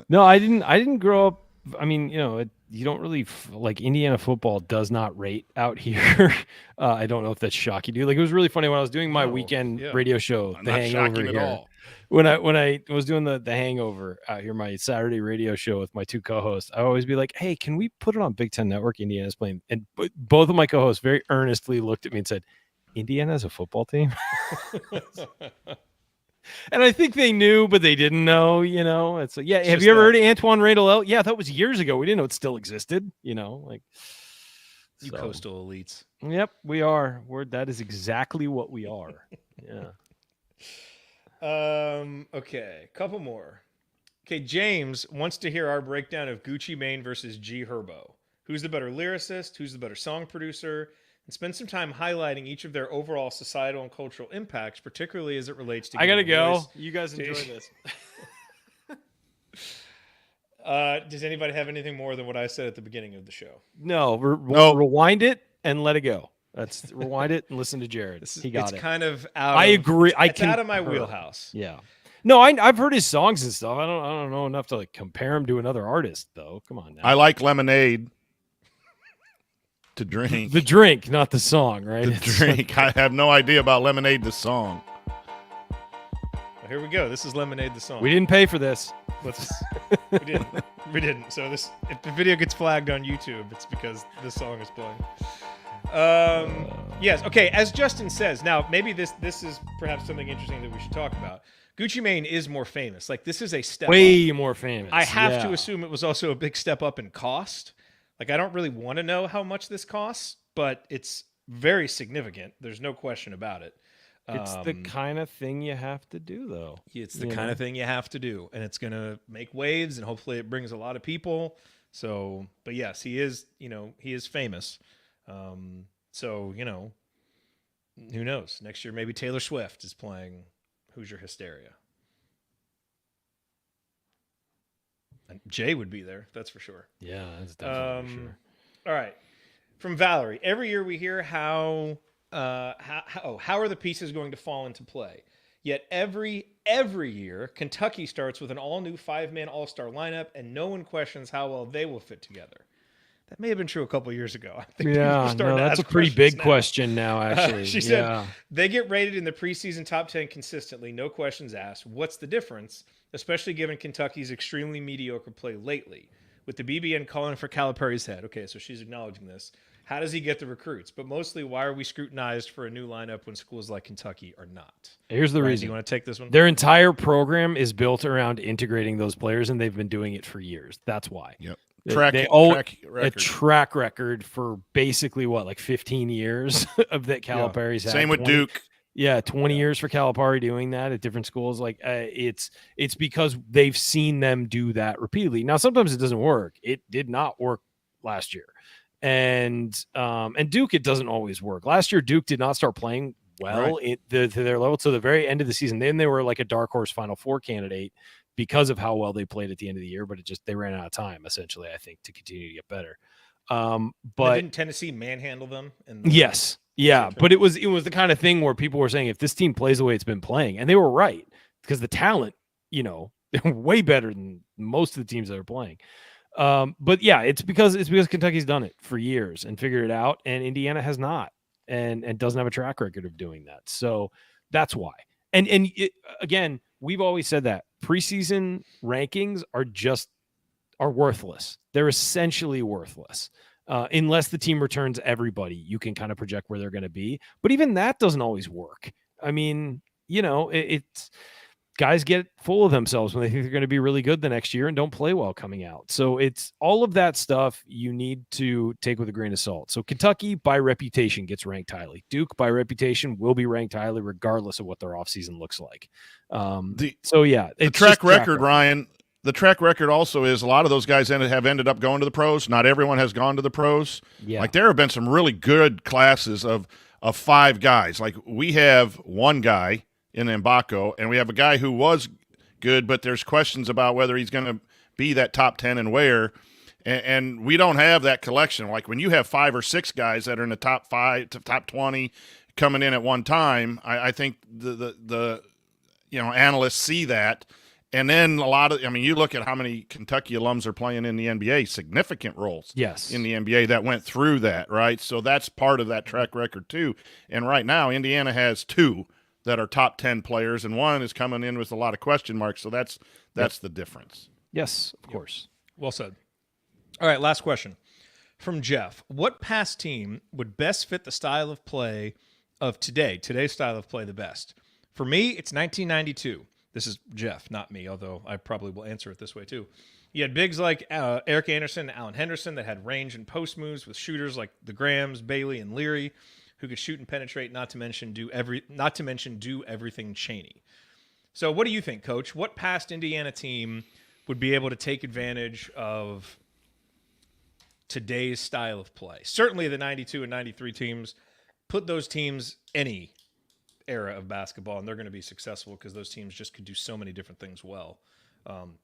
no, I didn't grow up. I mean, you don't really like Indiana football does not rate out here. I don't know if that's shocking to you. Like it was really funny when I was doing my weekend radio show, The Hangover here. At all. When I was doing the Hangover out here, my Saturday radio show with my 2 co-hosts, I always be like, "Hey, can we put it on Big Ten Network? Indiana's playing." And both of my co-hosts very earnestly looked at me and said, "Indiana has a football team." And I think they knew, but they didn't know. It's like, yeah. Have you ever heard of Antoine Randall? Yeah, that was years ago. We didn't know it still existed. You coastal elites. Yep, we are. That is exactly what we are. Yeah. Okay, couple more. Okay, James wants to hear our breakdown of Gucci Mane versus G Herbo. Who's the better lyricist? Who's the better song producer? And spend some time highlighting each of their overall societal and cultural impacts, particularly as it relates to. I gotta go. You guys enjoy this. Does anybody have anything more than what I said at the beginning of the show? No. Rewind it and let it go. That's rewind it and listen to Jared. He got it. It's kind of out. I agree. It's out of my wheelhouse. Yeah. No, I've heard his songs and stuff. I don't know enough to like compare him to another artist though. Come on now. I like Lemonade. To drink. The drink, not the song, right? The drink. I have no idea about Lemonade, the song. Well, here we go. This is Lemonade, the song. We didn't pay for this. We didn't. We didn't. So if the video gets flagged on YouTube, it's because this song is playing. Yes. Okay. As Justin says, now maybe this is perhaps something interesting that we should talk about. Gucci Mane is more famous. Like this is a step way up. More famous. I have to assume it was also a big step up in cost. Like, I don't really want to know how much this costs, but it's very significant. There's no question about it. It's the kind of thing you have to do, though. It's the kind of thing you have to do, and it's going to make waves, and hopefully it brings a lot of people. So, but yes, he is famous. So, who knows? Next year, maybe Taylor Swift is playing Hoosier Hysteria. And Jay would be there, that's for sure. Yeah, that's definitely for sure. All right. From Valerie, every year we hear how are the pieces going to fall into play? Yet every year, Kentucky starts with an all-new 5-man all-star lineup, and no one questions how well they will fit together. That may have been true a couple years ago. I think that's a pretty big question now, actually. She said, they get rated in the preseason top 10 consistently, no questions asked. What's the difference, especially given Kentucky's extremely mediocre play lately? With the BBN calling for Calipari's head. Okay, so she's acknowledging this. How does he get the recruits? But mostly, why are we scrutinized for a new lineup when schools like Kentucky are not? Here's the reason. Do you want to take this one? Their entire program is built around integrating those players, and they've been doing it for years. That's why. Yep. They own a track record for basically 15 years of that Calipari's had. Same with Duke. Yeah, 20 years for Calipari doing that at different schools. It's because they've seen them do that repeatedly. Now, sometimes it doesn't work. It did not work last year, and Duke, it doesn't always work. Last year, Duke did not start playing well to their level to the very end of the season. Then they were like a dark horse Final Four candidate because of how well they played at the end of the year, but they ran out of time essentially, I think, to continue to get better. But didn't Tennessee manhandle them? Yes. Yeah. But it was the kind of thing where people were saying, if this team plays the way it's been playing, and they were right, because the talent, they're way better than most of the teams that are playing. But yeah, it's because Kentucky's done it for years and figured it out, and Indiana has not, and doesn't have a track record of doing that. So that's why. And again, we've always said that preseason rankings are worthless. They're essentially worthless. Unless the team returns everybody, you can kind of project where they're going to be. But even that doesn't always work. I mean, it's guys get full of themselves when they think they're going to be really good the next year and don't play well coming out. So it's all of that stuff you need to take with a grain of salt. So Kentucky, by reputation, gets ranked highly. Duke, by reputation, will be ranked highly regardless of what their offseason looks like. The track record, Ryan. The track record also is a lot of those guys have ended up going to the pros. Not everyone has gone to the pros. Yeah. Like there have been some really good classes of 5 guys. Like we have one guy in Mbako, and we have a guy who was good, but there's questions about whether he's going to be that top 10 and where. And we don't have that collection. Like when you have 5 or 6 guys that are in the top 5 to top 20 coming in at one time, I think the analysts see that. And then you look at how many Kentucky alums are playing in the NBA, significant roles in the NBA that went through that, right? So that's part of that track record too. And right now, Indiana has 2 that are top 10 players, and 1 is coming in with a lot of question marks. So that's the difference. Yes, of course. Well said. All right, last question from Jeff. What past team would best fit the style of play of today's style of play the best? For me, it's 1992. This is Jeff, not me, although I probably will answer it this way too. You had bigs like Eric Anderson and Allen Henderson that had range and post moves with shooters like the Grahams, Bailey, and Leary, who could shoot and penetrate, not to mention do everything Chaney. So what do you think, Coach? What past Indiana team would be able to take advantage of today's style of play? Certainly the 92 and 93 teams. Put those teams any era of basketball, and they're going to be successful because those teams just could do so many different things well.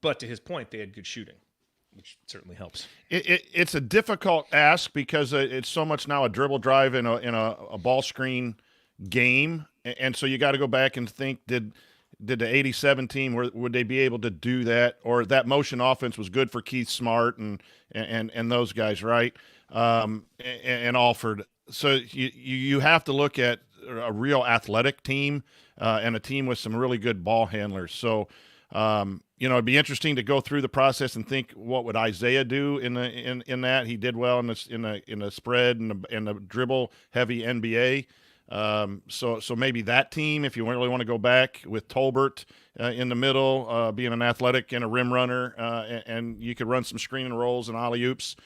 But to his point, they had good shooting, which certainly helps. It's a difficult ask because it's so much now a dribble drive in a ball screen game, and so you got to go back and think: did the '87 team would they be able to do that, or that motion offense was good for Keith Smart and those guys, right? And Alford. So you have to look at a real athletic team and a team with some really good ball handlers. So, it'd be interesting to go through the process and think, what would Isaiah do in that? He did well in the spread and the dribble heavy NBA. So maybe that team, if you really want to go back with Tolbert in the middle, being an athletic and a rim runner, and you could run some screen and rolls and alley oops.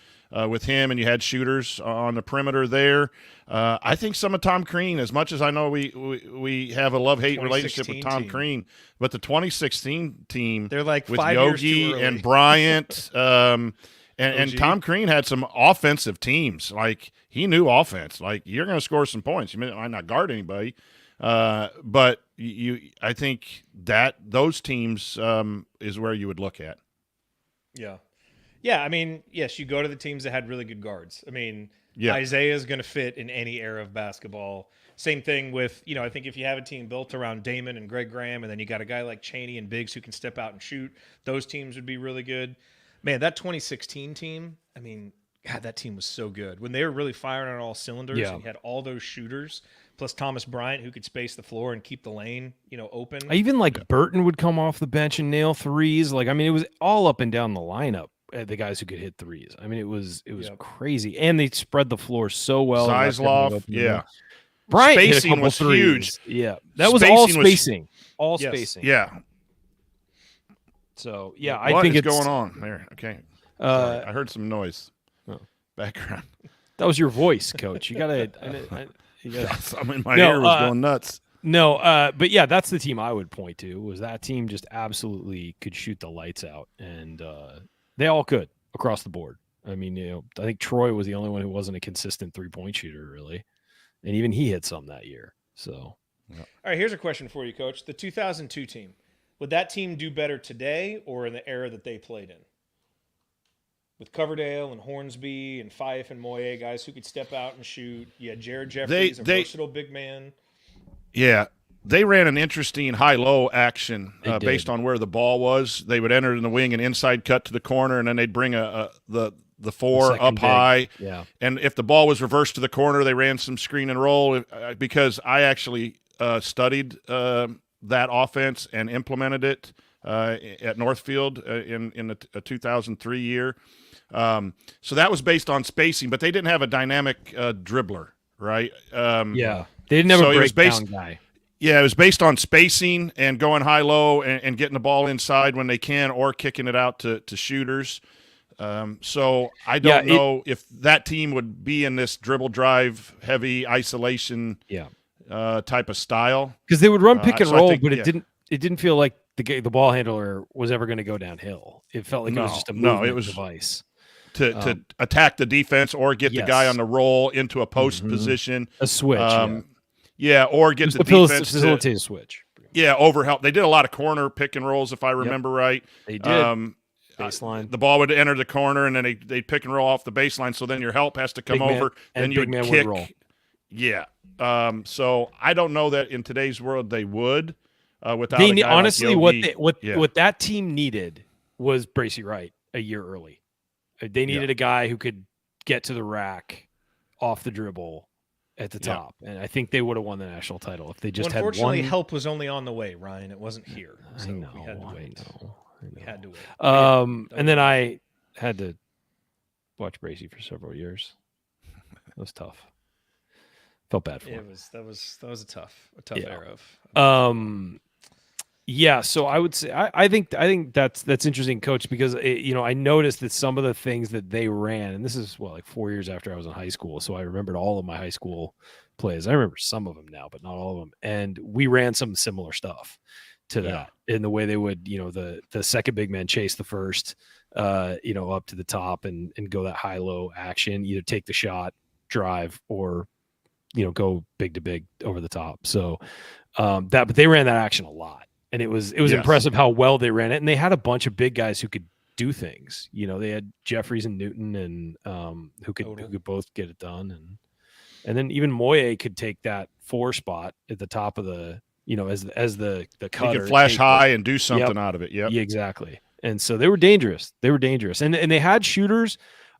With him, and you had shooters on the perimeter there. I think some of Tom Crean, as much as I know we have a love-hate relationship with Tom Crean, but the 2016 team, they're like with 5 Yogi years too early. and Bryant, and Tom Crean had some offensive teams. Like he knew offense. Like you're going to score some points. You might not guard anybody, but I think that those teams is where you would look at. Yeah. Yeah, I mean, yes, you go to the teams that had really good guards. I mean, yeah. Isaiah is going to fit in any era of basketball. Same thing with, I think if you have a team built around Damon and Greg Graham, and then you got a guy like Chaney and Biggs who can step out and shoot, those teams would be really good. Man, that 2016 team, I mean, God, that team was so good. When they were really firing on all cylinders, and you had all those shooters, plus Thomas Bryant who could space the floor and keep the lane, open. Even like Burton would come off the bench and nail threes. Like, I mean, it was all up and down the lineup. The guys who could hit threes. I mean, it was crazy, and they spread the floor so well. Zeislov, yeah. Bryant spacing was threes. Huge. Yeah, that was all spacing. Spacing. Yeah. So yeah, I think it's going on there. Okay, sorry. I heard some noise. Background. That was your voice, Coach. You gotta. Something in my ear was going nuts. No, but yeah, that's the team I would point to. Was that team just absolutely could shoot the lights out, and they all could across the board. I mean, I think Troy was the only one who wasn't a consistent 3-point shooter, really, and even he hit some that year. So, all right, here's a question for you, Coach. The 2002 team, Would that team do better today or in the era that they played in? With Coverdale and Hornsby and Fife and Moye, guys who could step out and shoot. You had Jared Jeffries, a versatile big man. Yeah. They ran an interesting high-low action based on where the ball was. They would enter in the wing and inside cut to the corner, and then they'd bring the four up high. Yeah. And if the ball was reversed to the corner, they ran some screen and roll. Because I actually studied that offense and implemented it at Northfield in the 2003 year. So that was based on spacing, but they didn't have a dynamic dribbler, right? They didn't have a breakdown guy. Yeah, it was based on spacing and going high-low and getting the ball inside when they can, or kicking it out to shooters. So I don't know if that team would be in this dribble drive, heavy isolation type of style. Because they would run pick and roll, but it didn't feel like the ball handler was ever going to go downhill. It felt like it was just a movement device. To attack the defense or get the guy on the roll into a post position. A switch, or get the defense facilitate a switch. Yeah, overhelp. They did a lot of corner pick and rolls, if I remember right. They did. Baseline. The ball would enter the corner, and then they'd pick and roll off the baseline, so then your help has to come over, and you would kick. Would roll. Yeah. So I don't know that in today's world they would without they a guy honestly like what that team needed was Bracey Wright a year early. They needed a guy who could get to the rack off the dribble at the top, and I think they would have won the national title if they just had one. Unfortunately, help was only on the way, Ryan. It wasn't here. So I know. We had to wait. We had to wait. And then I had to watch Bracey for several years. It was tough. Felt bad for him. That was a tough era of. Yeah, so I would say I think that's interesting, Coach, because I noticed that some of the things that they ran, and this is like 4 years after I was in high school, so I remembered all of my high school plays. I remember some of them now, but not all of them. And we ran some similar stuff to that in the way they would, the second big man chase the first, up to the top and go that high-low action, either take the shot, drive, or go big to big over the top. So but they ran that action a lot. And it was impressive how well they ran it. And they had a bunch of big guys who could do things. They had Jeffries and Newton and who could both get it done. And then even Moye could take that 4 spot at the top of the, as the cutter. He could flash high and do something out of it. Yep. Yeah, exactly. And so they were dangerous. And they had shooters.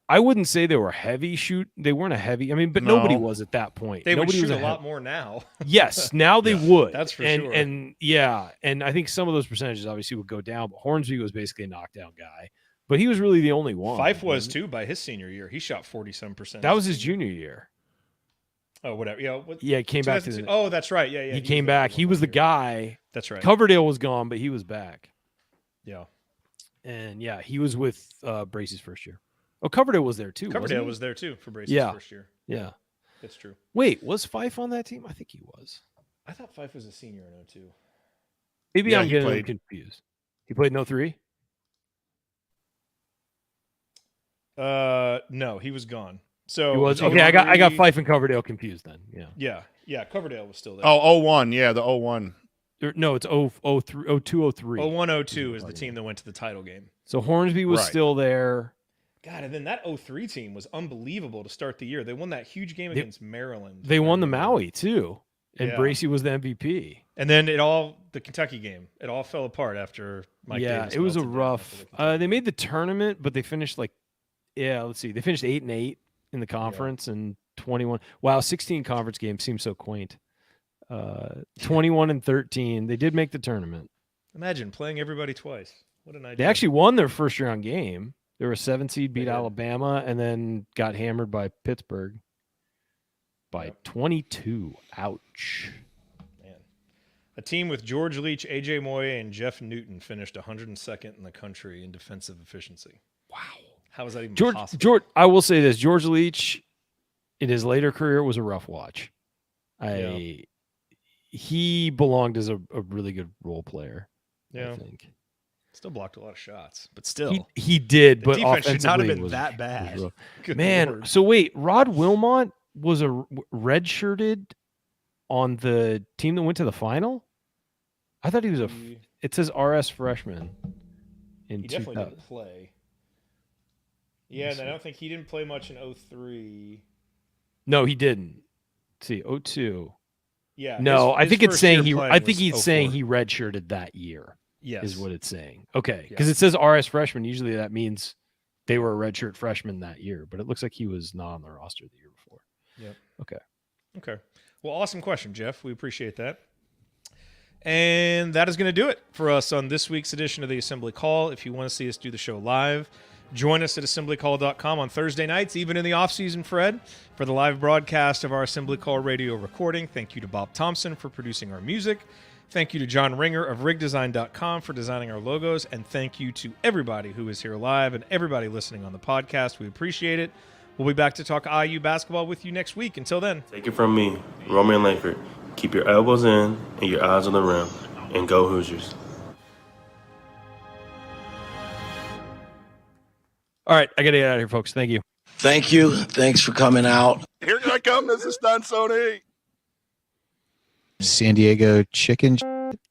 I wouldn't say they were heavy shoot. They weren't a heavy. I mean, but nobody was at that point. Nobody would shoot a lot more now. Yes, now they would. That's for sure. And I think some of those percentages obviously would go down. But Hornsby was basically a knockdown guy, but he was really the only one. Fife was too by his senior year. He shot 47%. That was his junior year. Oh, whatever. He came back to. Oh, that's right. Yeah. He came back. He was the guy. That's right. Coverdale was gone, but he was back. Yeah. And he was with Bracey's first year. Oh, Coverdale was there too. Coverdale was there too for Bracey's first year. Yeah. That's true. Wait, was Fife on that team? I think he was. I thought Fife was a senior in 02. Maybe I'm getting confused. He played in 03? No, he was gone. So he was okay. I got Fife and Coverdale confused then. Yeah. Coverdale was still there. Oh, 01. Yeah, the 01. No, it's 02, 03. 01, 02 is the team that went to the title game. So Hornsby was still there. God, and then that 03 team was unbelievable to start the year. They won that huge game against Maryland. They won the Maui too, and Bracey was the MVP. And then the Kentucky game, it all fell apart after Mike Davis. It was a rough. They made the tournament, but they finished let's see, they finished 8-8 in the conference and 21. Wow, 16 conference games seems so quaint. 21-13. They did make the tournament. Imagine playing everybody twice. What an idea! They actually won their first round game. They were a 7 seed, beat Alabama, and then got hammered by Pittsburgh by 22. Ouch. Man. A team with George Leach, A.J. Moye, and Jeff Newton finished 102nd in the country in defensive efficiency. Wow. How is that even possible? George, I will say this. George Leach, in his later career, was a rough watch. He belonged as a really good role player, I think. Still blocked a lot of shots, but still. He did, but defense offensively should not have been that bad. Man, Lord. So wait, Rod Wilmot was a redshirted on the team that went to the final? I thought he was It says RS freshman. In He definitely 2000. didn't play. Yeah, and I don't think he didn't play much in 03. No, he didn't. Let's see, 02. Yeah. No, I his think it's first saying year he. playing I think was he's saying 04. he redshirted that year. Yes. Is what it's saying. Okay, because it says RS freshman. Usually that means they were a redshirt freshman that year, but it looks like he was not on the roster the year before. Yep. Okay. Okay. Well, awesome question, Jeff. We appreciate that. And that is going to do it for us on this week's edition of the Assembly Call. If you want to see us do the show live, join us at assemblycall.com on Thursday nights, even in the off-season, Fred, for the live broadcast of our Assembly Call radio recording. Thank you to Bob Thompson for producing our music. Thank you to John Ringer of rigdesign.com for designing our logos. And thank you to everybody who is here live and everybody listening on the podcast. We appreciate it. We'll be back to talk IU basketball with you next week. Until then. Take it from me, Roman Langford. Keep your elbows in and your eyes on the rim. And go Hoosiers. All right, I got to get out of here, folks. Thank you. Thank you. Thanks for coming out. Here I come. This is Stunt Sony. San Diego chicken.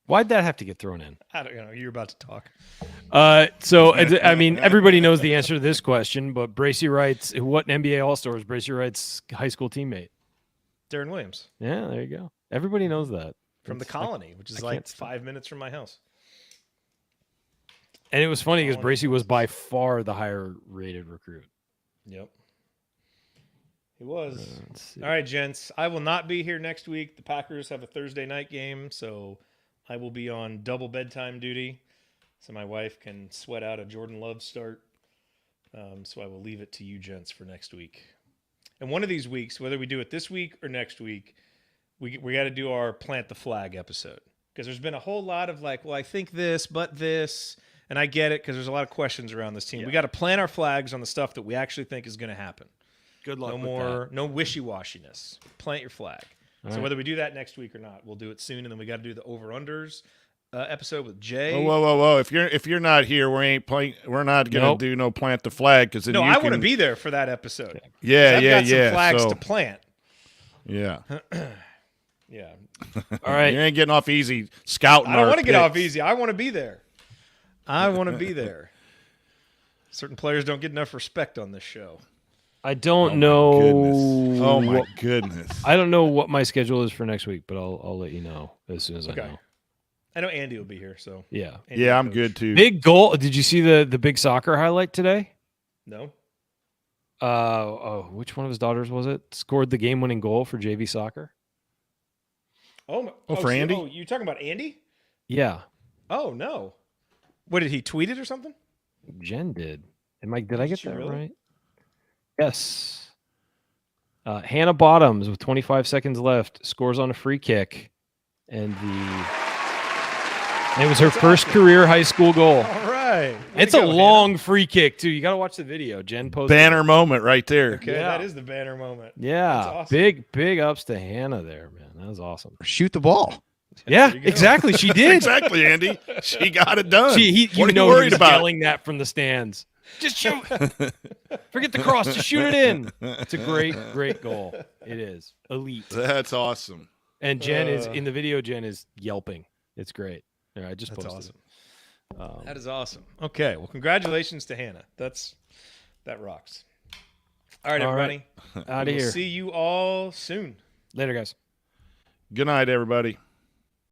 Why'd that have to get thrown in? I don't know. You're about to talk. So, I mean, everybody knows the answer to this question, but Bracey Wright's, what NBA All-Star was Bracey Wright's high school teammate? Darren Williams. Yeah, there you go. Everybody knows that. From the Colony, which is like 5 minutes from my house. And it was funny because Bracey was by far the higher rated recruit. Yep. He was. All right, gents. I will not be here next week. The Packers have a Thursday night game, so I will be on double bedtime duty so my wife can sweat out a Jordan Love start. So I will leave it to you gents for next week. And one of these weeks, whether we do it this week or next week, we got to do our Plant the Flag episode. Because there's been a whole lot of like, well, I think this, but this. And I get it because there's a lot of questions around this team. Yeah. We got to plant our flags on the stuff that we actually think is going to happen. Good luck with that. No wishy-washiness. Plant your flag. All so right. whether we do that next week or not, we'll do it soon. And then we got to do the over-unders episode with Jay. Whoa! If you're not here, we're not gonna do no plant the flag because I want to be there for that episode. Yeah, I've got some flags to plant. Yeah. Yeah. All right. You ain't getting off easy scouting. I don't want to get off easy. I want to be there. Certain players don't get enough respect on this show. I don't know. Oh my goodness! I don't know what my schedule is for next week, but I'll let you know as soon as I know. I know Andy will be here, so yeah. Yeah, I'm good too. Big goal. Did you see the big soccer highlight today? No. Which one of his daughters was it? Scored the game-winning goal for JV soccer. For Andy? Oh, you talking about Andy? Yeah. Oh no. What did he tweet it or something? Jen did. Did I get that really? right? Yes. Hannah Bottoms with 25 seconds left scores on a free kick, and it was her first career high school goal. All right. It's a long free kick too. You got to watch the video. Jen posted banner moment right there. Okay, that is the banner moment. Yeah, that's awesome. big ups to Hannah there, man. That was awesome. Shoot the ball. Yeah, exactly. She did. Exactly, Andy. She got it done. He what are you worried about? Yelling that from the stands. Just shoot. Forget the cross. Just shoot it in. It's a great goal. It is elite. That's awesome. And Jen is in the video. Jen is yelping. It's great. All right, just posted. Awesome. That is awesome. Okay, well, congratulations to Hannah. That rocks. All right, everybody. Out of here. See you all soon. Later, guys. Good night, everybody.